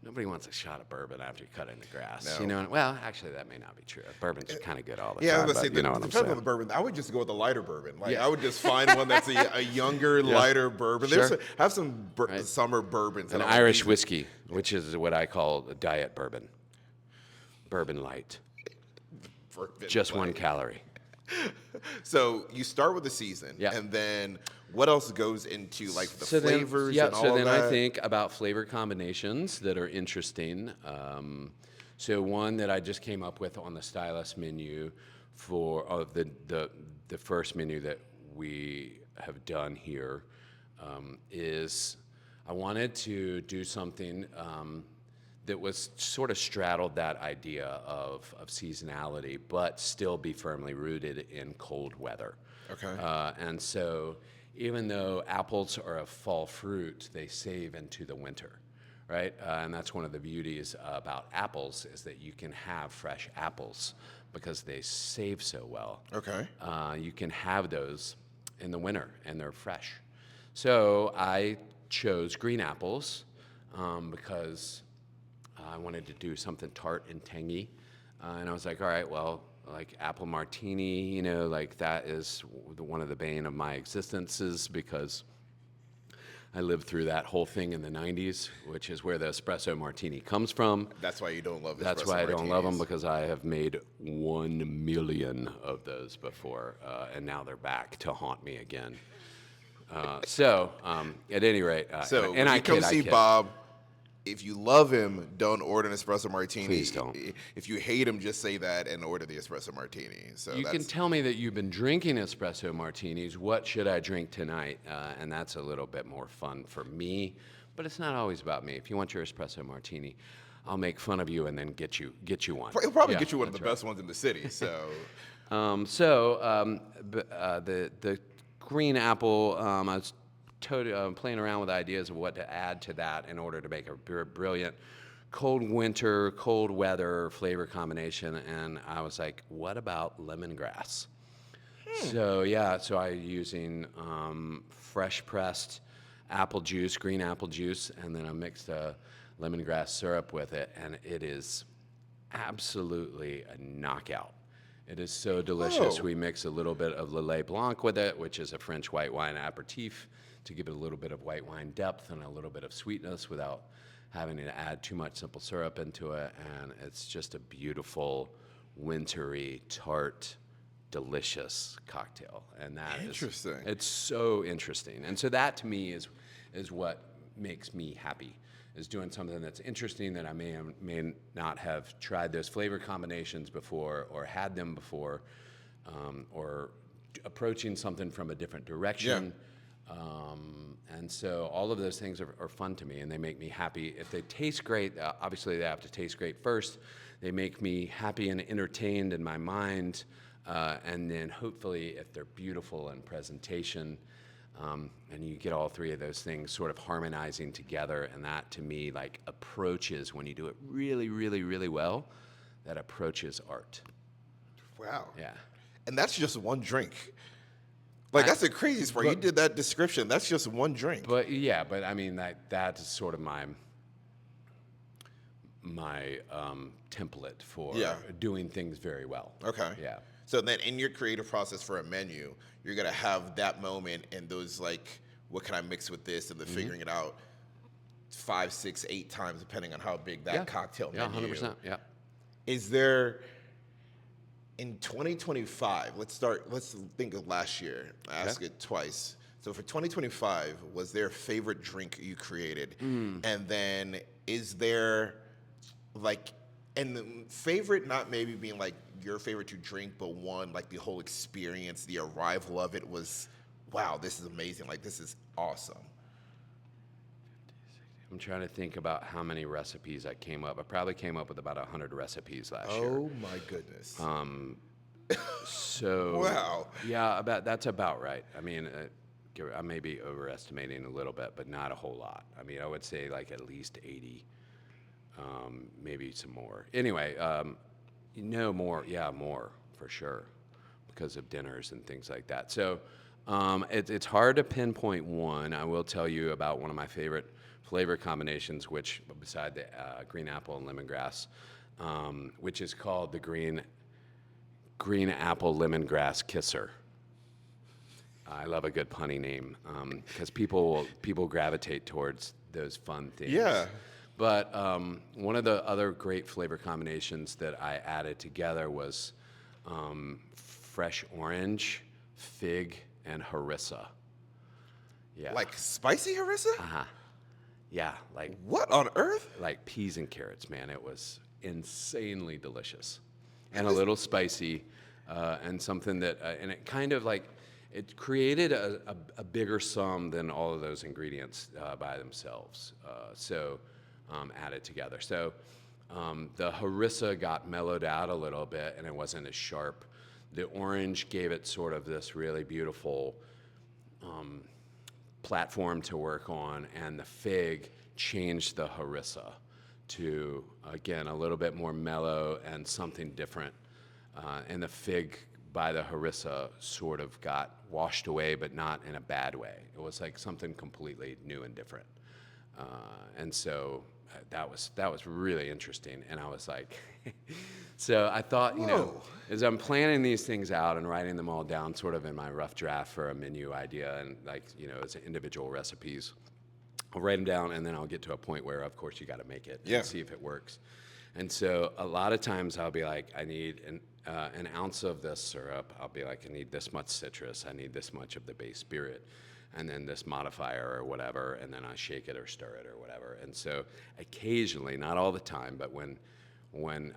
nobody wants a shot of bourbon after you're cutting the grass. No. You know, well, actually, that may not be true. Bourbon's kind of good all the time. Yeah, I was but gonna say, you know what I'm depends on saying. the bourbon. I would just go with the lighter bourbon. Like, I would just find one that's a younger, lighter bourbon. Sure. Have some summer bourbons. An Irish whiskey, which is what I call a diet bourbon. Bourbon light. Just 1 calorie. So you start with the season, and then what else goes into like the flavors and all so of then that? I think about flavor combinations that are interesting. So one that I just came up with on the stylist menu for the first menu that we have done here is I wanted to do something that was sort of straddled that idea of seasonality, but still be firmly rooted in cold weather. Okay. And so even though apples are a fall fruit, they save into the winter, right? And that's one of the beauties about apples is that you can have fresh apples because they save so well. Okay. You can have those in the winter and they're fresh. So I chose green apples because I wanted to do something tart and tangy. And I was like, all right, well, like apple martini, you know, like that is one of the bane of my existences because I lived through that whole thing in the 90s, which is where the espresso martini comes from. That's why you don't love espresso That's why I don't love them, martinis. because I have made 1 million of those before, and now they're back to haunt me again. At any rate, So and when you come see kid. Bob, if you love him, don't order an espresso martini. Please don't. If you hate him, just say that and order the espresso martini. So You can tell me that you've been drinking espresso martinis. What should I drink tonight? And that's a little bit more fun for me, but it's not always about me. If you want your espresso martini, I'll make fun of you and then get you one. He'll probably Yeah, get you one of the that's right. best ones in the city. So The green apple, I was playing around with ideas of what to add to that in order to make a brilliant cold winter, cold weather flavor combination. And I was like, what about lemongrass? So I'm using fresh pressed apple juice, green apple juice, and then I mixed a lemongrass syrup with it, and it is absolutely a knockout. It is so delicious. Oh. We mix a little bit of Lillet Blanc with it, which is a French white wine aperitif, to give it a little bit of white wine depth and a little bit of sweetness without having to add too much simple syrup into it. And it's just a beautiful, wintry, tart, delicious cocktail. And that Interesting. It's so interesting. And so that to me is what makes me happy, is doing something that's interesting that I may not have tried those flavor combinations before or had them before, or approaching something from a different direction. And so all of those things are fun to me, and they make me happy. If they taste great, obviously they have to taste great first. They make me happy and entertained in my mind, and then hopefully if they're beautiful in presentation, And you get all three of those things sort of harmonizing together, and that to me like approaches, when you do it really, really, really well, that approaches art. Wow. Yeah. And that's just one drink. Like, that's the craziest part. You did that description. That's just one drink. But yeah, but I mean that's sort of my template for doing things very well. Okay. Yeah. So then in your creative process for a menu, you're going to have that moment and those, like, what can I mix with this? And then figuring it out 5, 6, 8 times, depending on how big that cocktail menu is. 100%. Yeah. Is there, in 2025, let's think of last year. I asked it twice. So for 2025, was there a favorite drink you created? And then is there, like, and the favorite not maybe being like your favorite to drink, but one, like the whole experience, the arrival of it was, wow, this is amazing. Like, this is awesome. I'm trying to think about how many recipes I came up. I probably came up with about 100 recipes last year. Oh my goodness. So Wow. Yeah, that's about right. I mean, I may be overestimating a little bit, but not a whole lot. I mean, I would say like at least 80, maybe some more. Anyway, more. Yeah, more for sure, because of dinners and things like that. So it's hard to pinpoint one. I will tell you about one of my favorite flavor combinations, which beside the green apple and lemongrass, which is called the green apple lemongrass kisser. I love a good punny name because people gravitate towards those fun things. Yeah. But one of the other great flavor combinations that I added together was fresh orange, fig, and harissa. Yeah. Like spicy harissa? Yeah, like What on earth? like peas and carrots, man. It was insanely delicious and a little spicy, and something that and it kind of like it created a bigger sum than all of those ingredients by themselves. So added together. So the harissa got mellowed out a little bit, and it wasn't as sharp. The orange gave it sort of this really beautiful platform to work on, and the fig changed the harissa to, again, a little bit more mellow and something different. And the fig by the harissa sort of got washed away, but not in a bad way. It was like something completely new and different. And so that was really interesting. And I was like, so I thought, as I'm planning these things out and writing them all down sort of in my rough draft for a menu idea and like, as individual recipes, I'll write them down and then I'll get to a point where, of course, you got to make it and see if it works. And so a lot of times I'll be like, I need an ounce of this syrup. I'll be like, I need this much citrus. I need this much of the base spirit. And then this modifier or whatever, and then I shake it or stir it or whatever. And so occasionally, not all the time, but when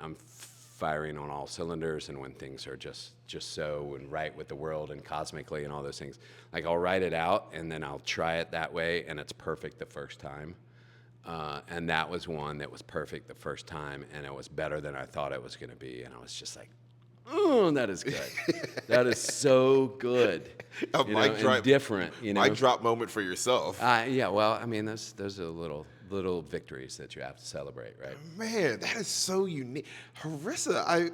I'm firing on all cylinders and when things are just so and right with the world and cosmically and all those things, like I'll write it out and then I'll try it that way and it's perfect the first time. And that was one that was perfect the first time and it was better than I thought it was going to be. And I was just like, oh, that is good. That is so good. And different. Mic drop moment for yourself. Yeah, well, I mean, those are little victories that you have to celebrate, right? Man, that is so unique. Harissa,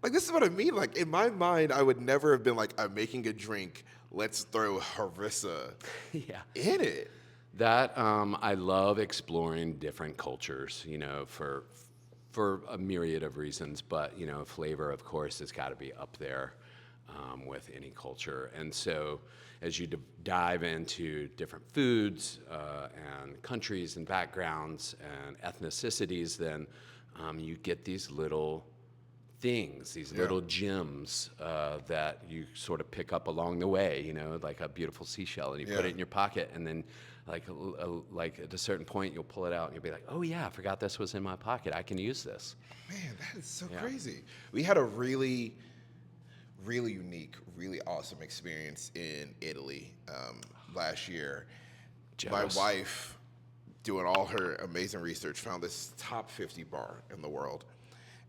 this is what I mean. Like, in my mind, I would never have been like, I'm making a drink, let's throw harissa in it. That, I love exploring different cultures, for a myriad of reasons, but flavor, of course, has got to be up there with any culture. And so, as you dive into different foods and countries and backgrounds and ethnicities, then you get these little things, these little gems that you sort of pick up along the way. Like a beautiful seashell, and you put it in your pocket, and then. Like at a certain point, you'll pull it out and you'll be like, oh yeah, I forgot this was in my pocket. I can use this. Man, that is so crazy. We had a really, really unique, really awesome experience in Italy last year. Jealous. My wife, doing all her amazing research, found this top 50 bar in the world.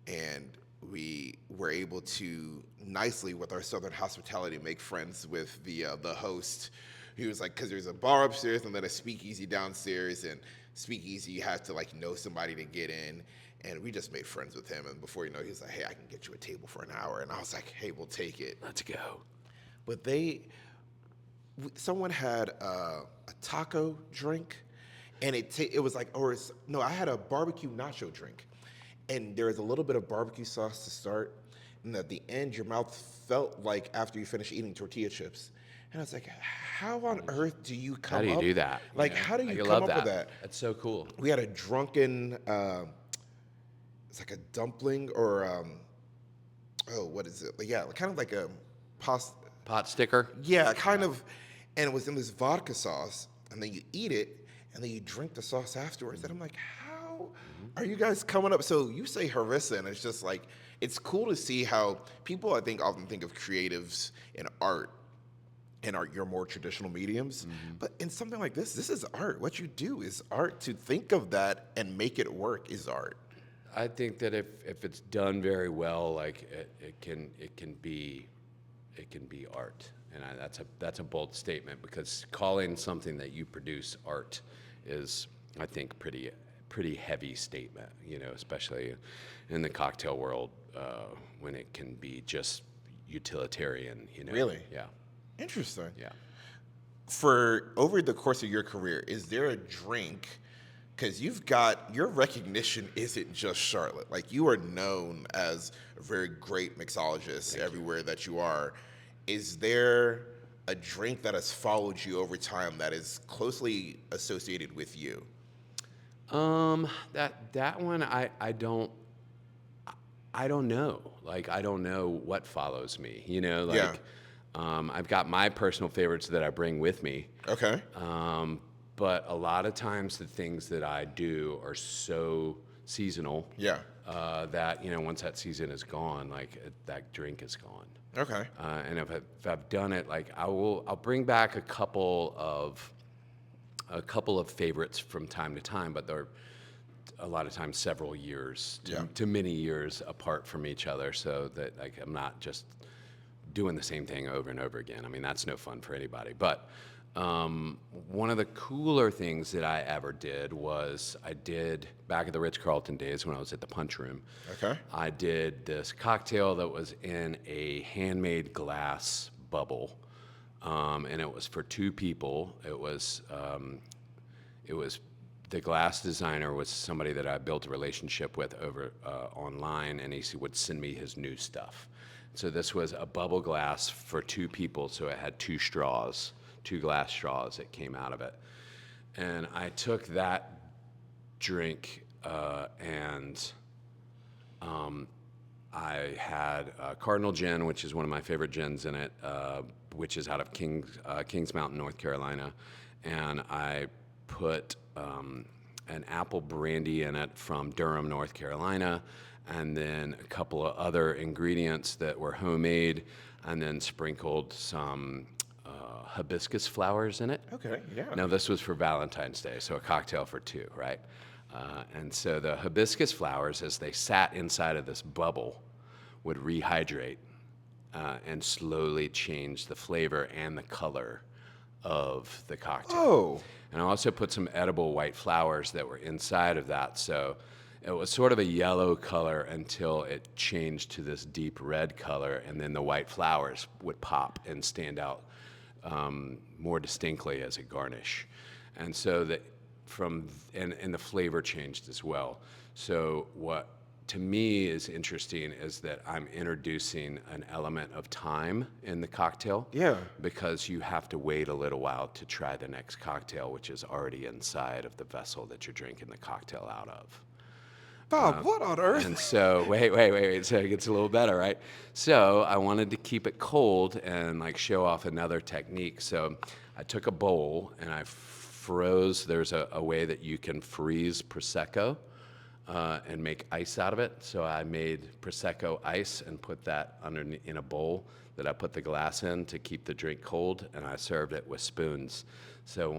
And we were able to nicely, with our Southern hospitality, make friends with the host. He was like, because there's a bar upstairs and then a speakeasy downstairs, and speakeasy you have to like know somebody to get in. And we just made friends with him, and before you know, he was like, "Hey, I can get you a table for an hour," and I was like, "Hey, we'll take it." Let's go. But someone had a taco drink, and it was like, no, I had a barbecue nacho drink, and there was a little bit of barbecue sauce to start, and at the end, your mouth felt like after you finish eating tortilla chips. And I was like, how on earth do you come up? How do you do that? Like, You know? how do you I come love up with that? That's so cool. We had a drunken, it's like a dumpling or, what is it? Yeah, kind of like a pasta. Pot sticker? Yeah, kind of. And it was in this vodka sauce, and then you eat it, and then you drink the sauce afterwards. And I'm like, how are you guys coming up? So you say harissa, and it's just like, it's cool to see how people, I think, often think of creatives in art and your more traditional mediums. But in something like this is art. What you do is art. To think of that and make it work is art. I think that if it's done very well, like it can be art, and that's a bold statement, because calling something that you produce art is, I think, pretty heavy statement. You know, especially in the cocktail world, when it can be just utilitarian. You know. Really? Yeah. Interesting. Yeah. For over the course of your career, is there a drink? Because your recognition isn't just Charlotte. Like, you are known as a very great mixologist everywhere that you are. Is there a drink that has followed you over time that is closely associated with you? That one I don't know. Like, I don't know what follows me. You know, like. Yeah. I've got my personal favorites that I bring with me. Okay. But a lot of times the things that I do are so seasonal. Yeah. That, you know, once that season is gone, like that drink is gone. Okay. And if I've done it, like I'll bring back a couple of favorites from time to time, but they're a lot of times several years to many years apart from each other, so that like I'm not just doing the same thing over and over again. I mean, that's no fun for anybody. But one of the cooler things that I ever did was I did, back at the Ritz-Carlton days when I was at the Punch Room, I did this cocktail that was in a handmade glass bubble. And it was for two people. It was the glass designer was somebody that I built a relationship with over online, and he would send me his new stuff. So this was a bubble glass for two people, so it had two glass straws that came out of it. And I took that drink and I had Cardinal Gin, which is one of my favorite gins in it, which is out of Kings Mountain, North Carolina. And I put an apple brandy in it from Durham, North Carolina, and then a couple of other ingredients that were homemade, and then sprinkled some hibiscus flowers in it. Okay, yeah. Now, this was for Valentine's Day, so a cocktail for two, right? And so the hibiscus flowers, as they sat inside of this bubble, would rehydrate and slowly change the flavor and the color of the cocktail. Oh. And I also put some edible white flowers that were inside of that, so it was sort of a yellow color until it changed to this deep red color, and then the white flowers would pop and stand out more distinctly as a garnish. And so that and the flavor changed as well. So what to me is interesting is that I'm introducing an element of time in the cocktail. Yeah. Because you have to wait a little while to try the next cocktail, which is already inside of the vessel that you're drinking the cocktail out of. Bob, what on earth? And so, wait, so it gets a little better, right? So I wanted to keep it cold and like show off another technique. So I took a bowl and I froze. There's a way that you can freeze Prosecco and make ice out of it. So I made Prosecco ice and put that in a bowl that I put the glass in to keep the drink cold, and I served it with spoons. So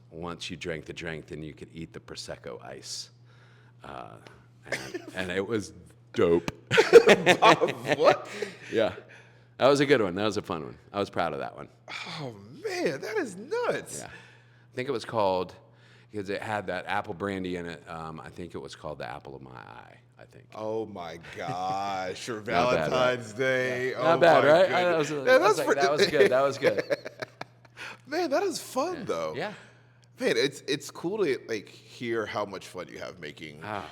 once you drank the drink, then you could eat the Prosecco ice. And it was dope. What? Yeah. That was a good one. That was a fun one. I was proud of that one. Oh man, that is nuts. Yeah. I think it was called, because it had that apple brandy in it, I think it was called the apple of my eye, I think. Oh my gosh, for Not bad, right? Valentine's Day. Not Oh bad, my right? goodness. That was good. That was good. Man, that is fun though. Yeah. Man, it's cool to like hear how much fun you have making Ah.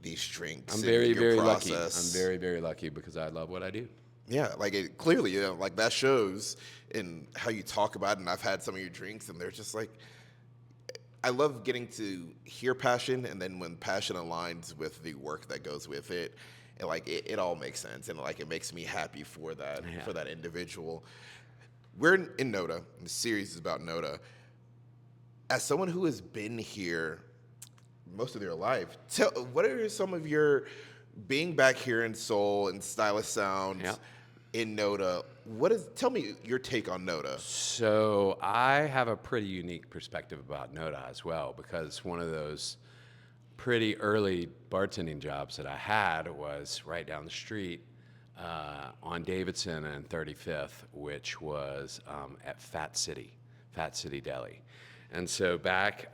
these drinks. I'm and very, your very lucky. process. I'm very, very lucky because I love what I do. Yeah, like it clearly, you know, like that shows in how you talk about it. And I've had some of your drinks, and they're just like, I love getting to hear passion, and then when passion aligns with the work that goes with it, and like it all makes sense, and like it makes me happy for that individual. We're in NoDa, and the series is about NoDa. As someone who has been here most of their life, what are some of your being back here in Soul and Stylist Sounds in NoDa? Tell me your take on NoDa. So I have a pretty unique perspective about NoDa as well, because one of those pretty early bartending jobs that I had was right down the street on Davidson and 35th, which was at Fat City Deli. And so back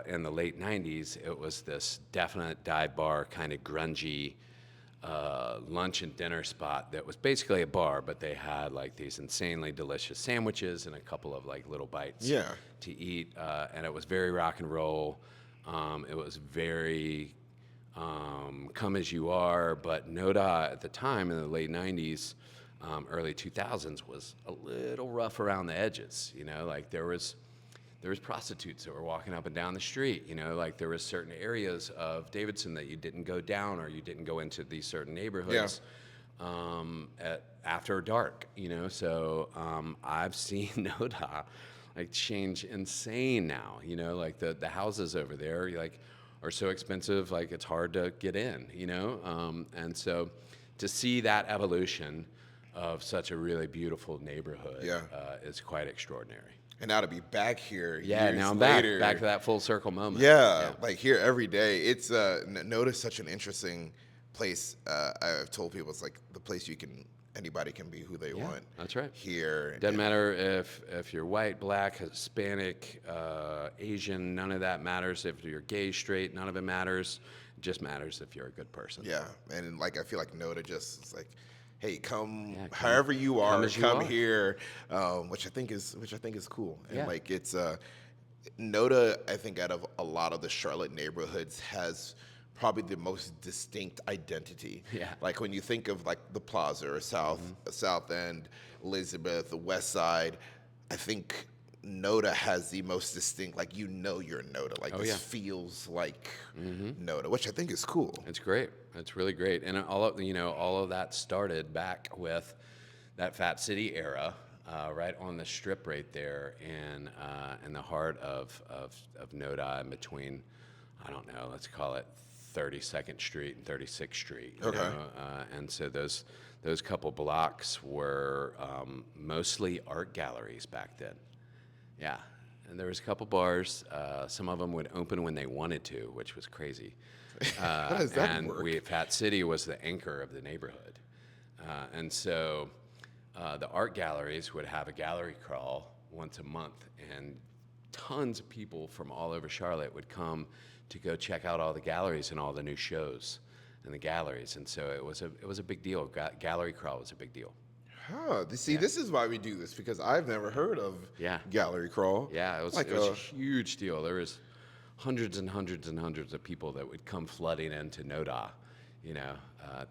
in the late 90s, it was this definite dive bar, kind of grungy lunch and dinner spot that was basically a bar, but they had like these insanely delicious sandwiches and a couple of like little bites to eat. And it was very rock and roll. It was very come as you are, but NoDa at the time in the late 90s, early 2000s was a little rough around the edges. You know, like there was prostitutes that were walking up and down the street. You know, like there was certain areas of Davidson that you didn't go down, or you didn't go into these certain neighborhoods after dark. You know, so I've seen NoDa like change insane now. You know, like the houses over there, like are so expensive, like it's hard to get in. You know, and so to see that evolution of such a really beautiful neighborhood is quite extraordinary. And now to be back here Yeah, years now I'm later, back to that full circle moment. Yeah, like here every day. It's NoDa's such an interesting place. I've told people it's like the place anybody can be who they want. That's right. Here. Doesn't matter if you're white, black, Hispanic, Asian, none of that matters. If you're gay, straight, none of it matters. It just matters if you're a good person. Yeah, and like I feel like NoDa just is like, hey, come however you are, come here, which I think is cool. And Yeah. like it's NoDa, I think out of a lot of the Charlotte neighborhoods has probably the most distinct identity. Yeah. Like when you think of like the Plaza or South End, Elizabeth, the West Side, I think NoDa has the most distinct, like you're NoDa. Like this feels like NoDa, which I think is cool. It's great. It's really great. And all of that started back with that Fat City era, right on the strip right there in the heart of NoDa, in between, I don't know, let's call it 32nd Street and 36th Street. You know? And so those couple blocks were mostly art galleries back then. Yeah, and there was a couple bars. Some of them would open when they wanted to, which was crazy. How does that and work? Fat City was the anchor of the neighborhood. And so the art galleries would have a gallery crawl once a month, and tons of people from all over Charlotte would come to go check out all the galleries and all the new shows in the galleries. And so it was a big deal. Gallery crawl was a big deal. Huh. See, this is why we do this, because I've never heard of gallery crawl. Yeah, it was a huge deal. There was hundreds and hundreds and hundreds of people that would come flooding into NoDa, you know,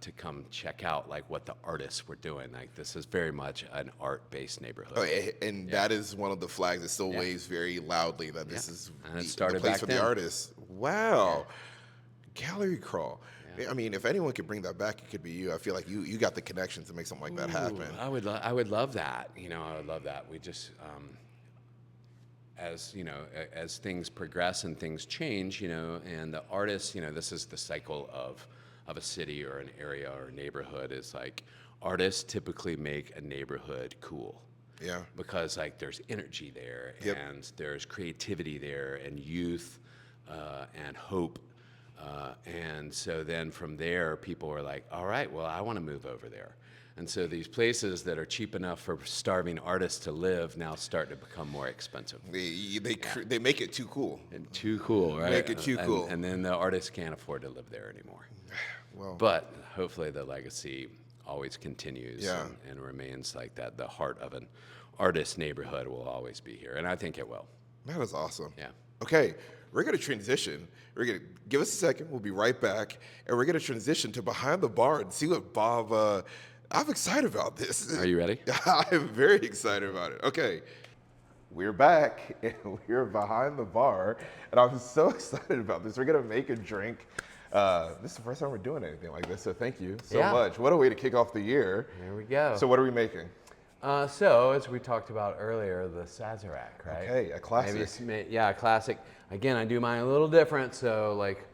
to come check out like what the artists were doing. Like this is very much an art-based neighborhood. Oh, and that is one of the flags that still waves very loudly that this is And it the started place back for then. the artists. Wow. Gallery crawl. I mean, if anyone could bring that back, it could be you. I feel like you got the connections to make something like that happen. I would love that. You know, I would love that. We just, as you know, as things progress and things change, you know, and the artists, you know, this is the cycle of a city or an area or a neighborhood. Is like artists typically make a neighborhood cool. Yeah. Because like there's energy there, and there's creativity there, and youth, and hope. And so then from there, people were like, all right, well, I want to move over there. And so these places that are cheap enough for starving artists to live now start to become more expensive. They make it too cool. And too cool, right? Make it too cool. And then the artists can't afford to live there anymore. Well, But hopefully the legacy always continues Yeah. and remains like that. The heart of an artist neighborhood will always be here, and I think it will. that is awesome. Yeah. Okay, we're going to transition. We're going to give us a second. We'll be right back, and we're going to transition to behind the bar and see what Bob. I'm excited about this. Are you ready? I'm very excited about it. Okay, we're back, and we're behind the bar, and I'm so excited about this. We're going to make a drink. This is the first time we're doing anything like this, so thank you so Yeah. much. What a way to kick off the year. There we go. So what are we making? So, as we talked about earlier, the Sazerac, right? Okay, a classic. Yeah, a classic. Again, I do mine a little different. So, like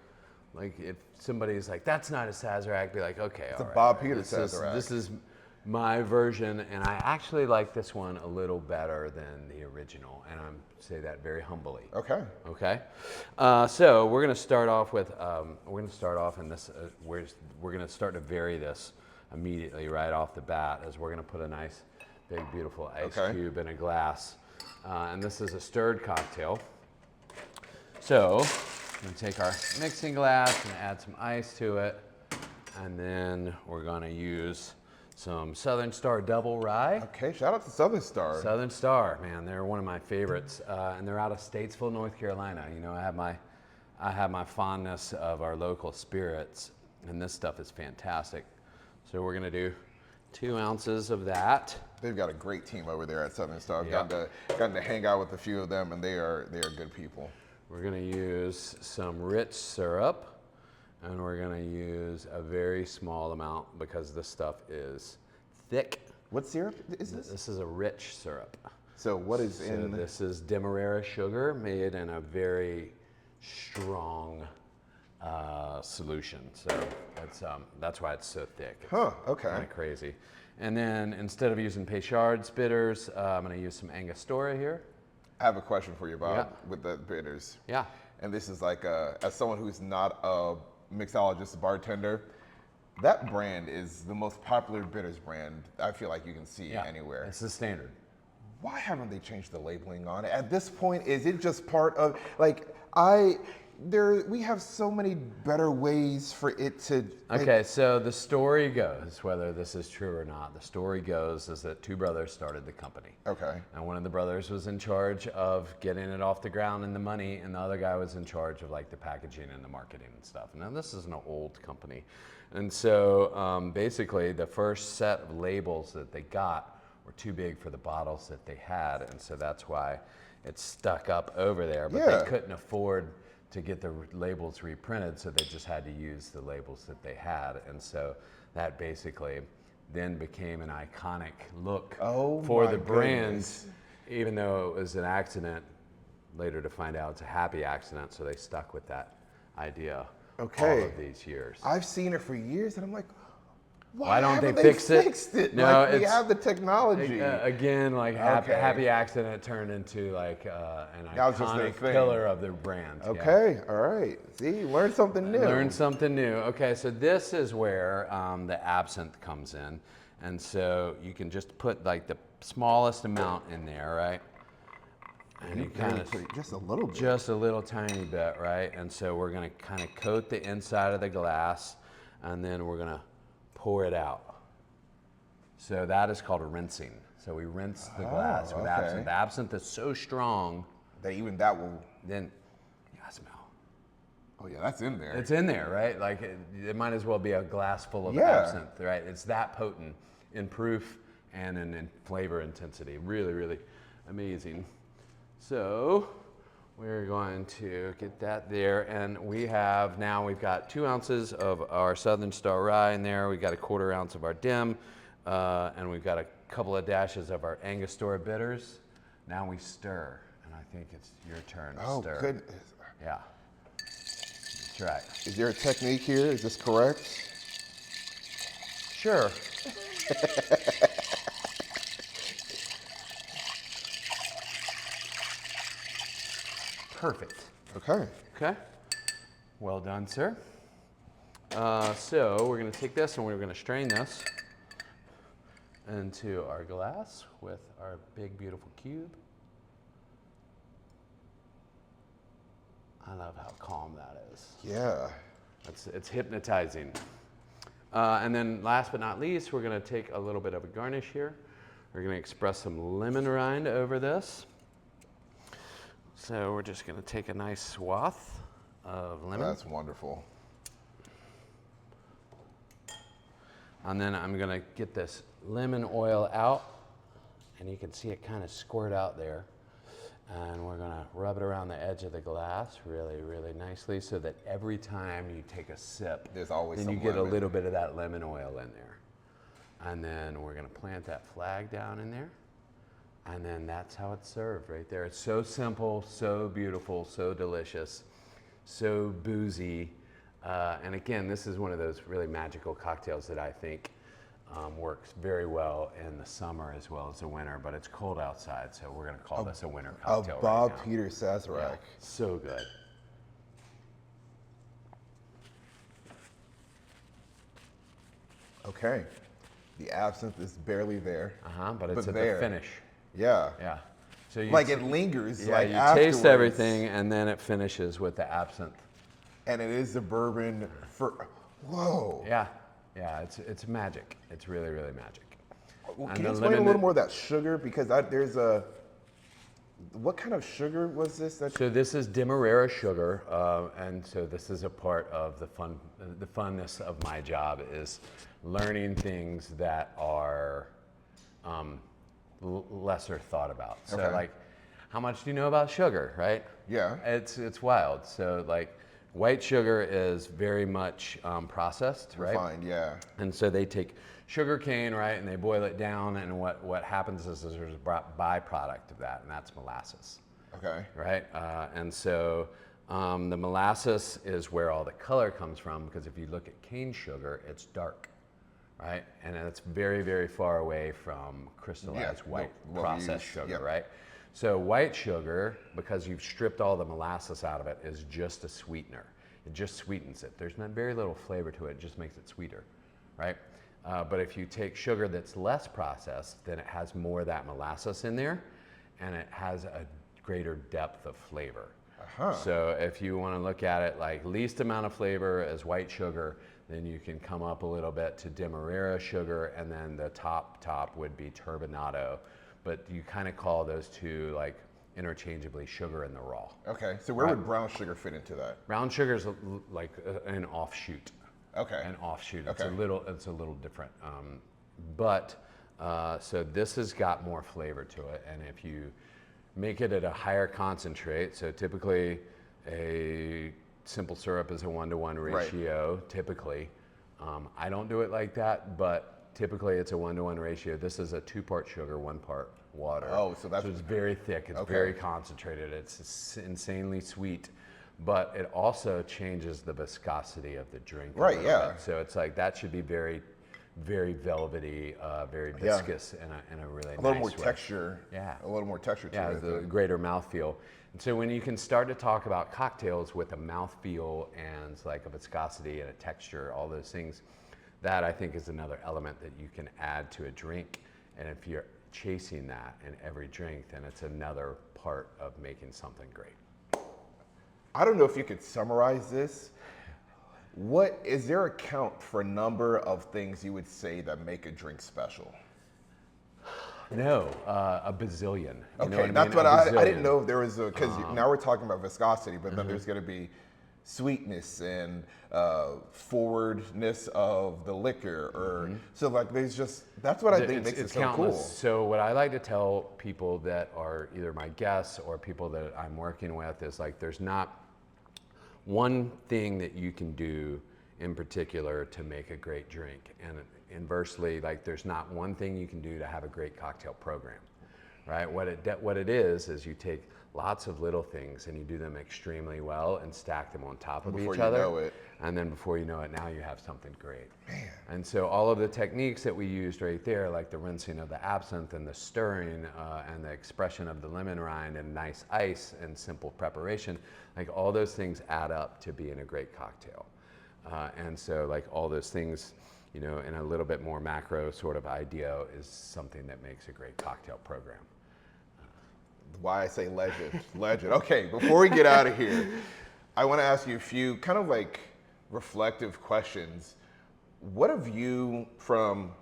if somebody's like, "That's not a Sazerac," be like, "Okay, It's a all right, Bob all right. Peters This is- Sazerac. This is my version, and I actually like this one a little better than the original, and I'm say that very humbly. Okay. Okay, so we're going to start off with in this. We're going to start to vary this immediately right off the bat, as we're going to put a nice, big, beautiful ice Okay. cube in a glass, and this is a stirred cocktail. So we're going to take our mixing glass and add some ice to it, and then we're going to use some Southern Star Double Rye. Okay, shout out to Southern Star. Southern Star, man, they're one of my favorites, and they're out of Statesville, North Carolina. You know, I have my fondness of our local spirits, and this stuff is fantastic. So we're gonna do 2 ounces of that. They've got a great team over there at Southern Star. I've Yep. gotten to hang out with a few of them, and they are good people. We're gonna use some rich syrup, and we're gonna use a very small amount because this stuff is thick. What syrup is this? This is a rich syrup. So what is So in? this is Demerara sugar made in a very strong solution. So that's why it's so thick. It's Huh, okay. Kind of crazy. And then instead of using Peychaud's bitters, I'm going to use some Angostura here. I have a question for you, Bob, Yeah. with the bitters. Yeah. And this is like, as someone who's not a mixologist, a bartender, that brand is the most popular bitters brand I feel like you can see anywhere. It's the standard. Why haven't they changed the labeling on it? At this point, is it just part of, we have so many better ways for it to. Okay, so the story goes, whether this is true or not, the story goes is that 2 brothers started the company. Okay. And one of the brothers was in charge of getting it off the ground and the money, and the other guy was in charge of like the packaging and the marketing and stuff. Now this is an old company. And so basically the first set of labels that they got were too big for the bottles that they had, and so that's why it's stuck up over there. But Yeah. they couldn't afford to get the labels reprinted, so they just had to use the labels that they had. And so that basically then became an iconic look for my the brand, goodness. even though it was an accident, later to find out it's a happy accident, so they stuck with that idea all of these years. I've seen it for years, and I'm like, Why don't haven't they fix it? fixed it? No, like, we it's- have the technology. Again, like Okay. happy accident turned into like an That was just their iconic thing. pillar of their brand. yeah. Okay, all right. See, learn something new. Learn something new. Okay, so this is where the absinthe comes in. And so you can just put like the smallest amount in there, right? And you kind of, just a little bit. just a little tiny bit, right? And so we're gonna kind of coat the inside of the glass, and then we're gonna pour it out. So that is called rinsing. So we rinse the glass with okay. absinthe. The absinthe is so strong, That even that will. then you gotta smell. Oh yeah, that's in there. It's in there, right? Like it might as well be a glass full of Yeah. absinthe, right? It's that potent in proof and in flavor intensity. Really, really amazing. So we're going to get that there, and we've got 2 ounces of our Southern Star Rye in there. We've got a 1/4 ounce of our dim, and we've got a couple of dashes of our Angostura bitters. Now we stir, and I think it's your turn to Oh stir. goodness. Yeah, that's right. Is there a technique here? Is this correct? Sure. Perfect. Okay. Okay. Well done, sir. So we're going to take this and we're going to strain this into our glass with our big, beautiful cube. I love how calm that is. Yeah. It's hypnotizing. And then last but not least, we're going to take a little bit of a garnish here. We're going to express some lemon rind over this. So we're just going to take a nice swath of lemon. That's wonderful. And then I'm going to get this lemon oil out, and you can see it kind of squirt out there. And we're going to rub it around the edge of the glass really, really nicely so that every time you take a sip, There's always then you some get lemon. a little bit of that lemon oil in there. And then we're going to plant that flag down in there. And then that's how it's served right there. It's so simple, so beautiful, so delicious, so boozy. And again, this is one of those really magical cocktails that I think works very well in the summer as well as the winter, but it's cold outside, so we're going to call this a winter cocktail. Bob right now. Peters Sazerac. Yeah, so good. Okay. The absinthe is barely there. But it's at there. the finish. Yeah. Yeah. So you Like it lingers. yeah, like you afterwards. taste everything, and then it finishes with the absinthe. And it is the bourbon for. Whoa. Yeah, yeah, it's magic. It's really, really magic. Well, And can the you explain a lemon- little more of that sugar? Because there's a. What kind of sugar was this? So this is Demerara sugar, and so this is a part of the funness of my job is learning things that are lesser thought about. So Okay. like, how much do you know about sugar, right? Yeah. It's wild. So like, white sugar is very much processed, right? Refined, yeah. And so they take sugar cane, right, and they boil it down, and what happens is there's a byproduct of that, and that's molasses, Okay. right? And so the molasses is where all the color comes from, because if you look at cane sugar, it's dark, right? And it's very, very far away from crystallized white what we processed use, sugar, yep. right? So white sugar, because you've stripped all the molasses out of it, is just a sweetener. It just sweetens it. There's very little flavor to it. It just makes it sweeter, right? But if you take sugar that's less processed, then it has more of that molasses in there, and it has a greater depth of flavor. So if you want to look at it like least amount of flavor as white sugar, then you can come up a little bit to Demerara sugar, and then the top would be turbinado. But you kind of call those two like interchangeably sugar in the raw. Okay. So where would brown sugar fit into that? Brown sugar is like an offshoot. Okay. An offshoot. Okay. It's a little different. So this has got more flavor to it, and if you make it at a higher concentrate, so typically a simple syrup is a 1-to-1 ratio. Typically, I don't do it like that, but typically it's a 1-to-1 ratio. This is a 2-part sugar, 1 part water. Oh, so that's it's very thick. It's okay. very concentrated. It's insanely sweet, but it also changes the viscosity of the drink. a Right, little yeah. bit. So it's like that should be very, very velvety, very Yeah. viscous in a really a little nice more way. texture. Yeah. A little more texture to Yeah, it. the greater mouthfeel. And so when you can start to talk about cocktails with a mouthfeel and like a viscosity and a texture, all those things, that I think is another element that you can add to a drink. And if you're chasing that in every drink, then it's another part of making something great. I don't know if you could summarize this. What is there a count for number of things you would say that make a drink special? No, a bazillion. You know Okay, what that's I mean? what A I didn't bazillion. know if there was a, because now we're talking about viscosity, but then there's going to be sweetness and forwardness of the liquor, or so like there's just that's what I think makes it so countless. cool. So what I like to tell people that are either my guests or people that I'm working with is like there's not one thing that you can do in particular to make a great drink, and inversely, like there's not one thing you can do to have a great cocktail program, right? What it is you take lots of little things and you do them extremely well and stack them on top of Before each you other, know it. and then before you know it, now you have something great. Man. And so all of the techniques that we used right there, like the rinsing of the absinthe and the stirring and the expression of the lemon rind and nice ice and simple preparation, like all those things add up to being a great cocktail. And so like all those things, you know, in a little bit more macro sort of idea is something that makes a great cocktail program. Why I say legend, legend. Okay, before we get out of here, I want to ask you a few kind of like reflective questions. What have you, from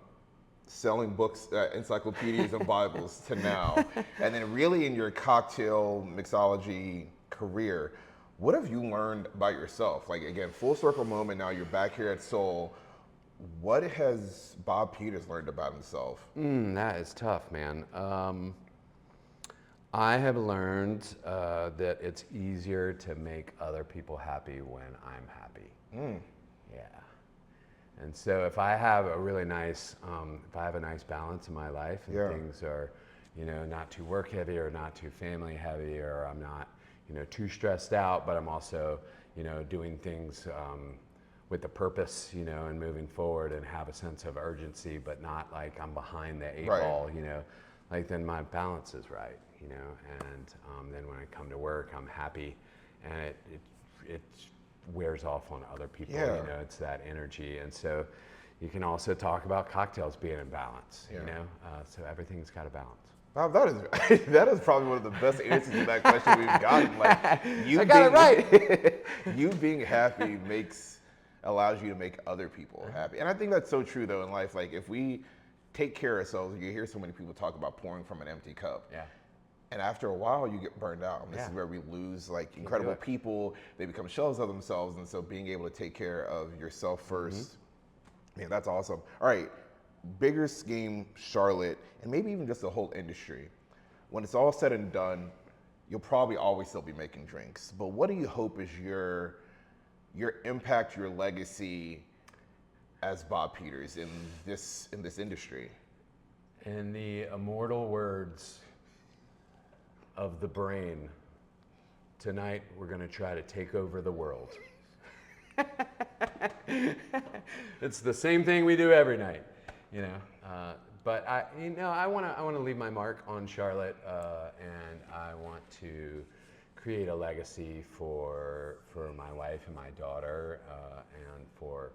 selling books, encyclopedias and Bibles to now, and then really in your cocktail mixology career, what have you learned about yourself? Like, again, full circle moment, now you're back here at Soul. What has Bob Peters learned about himself? That is tough, man. I have learned that it's easier to make other people happy when I'm happy. Yeah. And so if I have a really nice, if I have a nice balance in my life and things are, you know, not too work heavy or not too family heavy, or I'm not, you know, too stressed out, but I'm also, you know, doing things with the purpose, you know, and moving forward and have a sense of urgency, but not like I'm behind the eight ball, you know, like then my balance is right, you know, and then when I come to work, I'm happy, and it wears off on other people, you know, it's that energy. And so you can also talk about cocktails being in balance, you know, so everything's got a balance. Bob, that is probably one of the best answers to that question we've gotten. Like, you I got it right. You being happy allows you to make other people happy. And I think that's so true though in life. Like, if we take care of ourselves, you hear so many people talk about pouring from an empty cup. Yeah. And after a while, you get burned out. And this is where we lose like incredible people. They become shells of themselves. And so being able to take care of yourself first, man, that's awesome. All right, bigger scheme, Charlotte, and maybe even just the whole industry. When it's all said and done, you'll probably always still be making drinks. But what do you hope is your impact, your legacy as Bob Peters in this industry? In the immortal words of the brain, tonight we're going to try to take over the world. It's the same thing we do every night, you know. But I want to leave my mark on Charlotte, and I want to create a legacy for my wife and my daughter, and for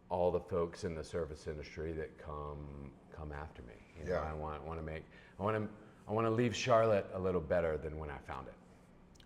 all the folks in the service industry that come after me. You know, I want to leave Charlotte a little better than when I found it.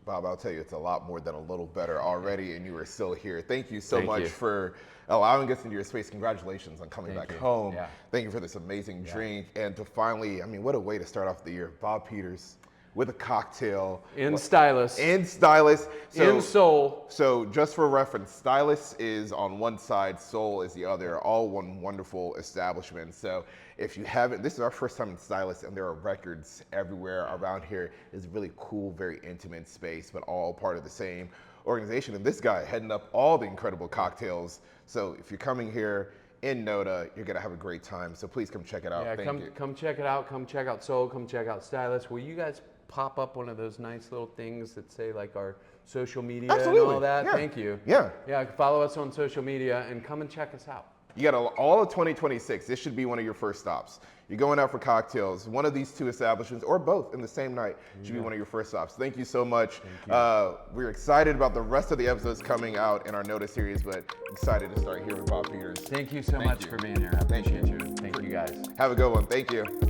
Bob, I'll tell you, it's a lot more than a little better already, and you are still here. Thank you so much for allowing us into your space. Congratulations on coming back home. Thank you for this amazing drink. And to finally, I mean, what a way to start off the year. Bob Peters with a cocktail. In Stylus. In Stylus. In Soul. So just for reference, Stylus is on one side, Soul is the other, all one wonderful establishment. So if you haven't, this is our first time in Stylus, and there are records everywhere around here. It's a really cool, very intimate space, but all part of the same organization. And this guy heading up all the incredible cocktails. So if you're coming here in NoDa, you're gonna have a great time. So please come check it out. Yeah, come check it out. Come check out Soul. Come check out Stylus. Will you guys pop up one of those nice little things that say like our social media and all that? Thank you. Yeah, follow us on social media and come and check us out. You got all of 2026. This should be one of your first stops. You're going out for cocktails. One of these two establishments, or both in the same night, should be one of your first stops. Thank you so much. We're excited about the rest of the episodes coming out in our NoDa series, but excited to start here with Bob Peters. Thank you so much for being here. I appreciate you. Thank you guys. Have a good one. Thank you.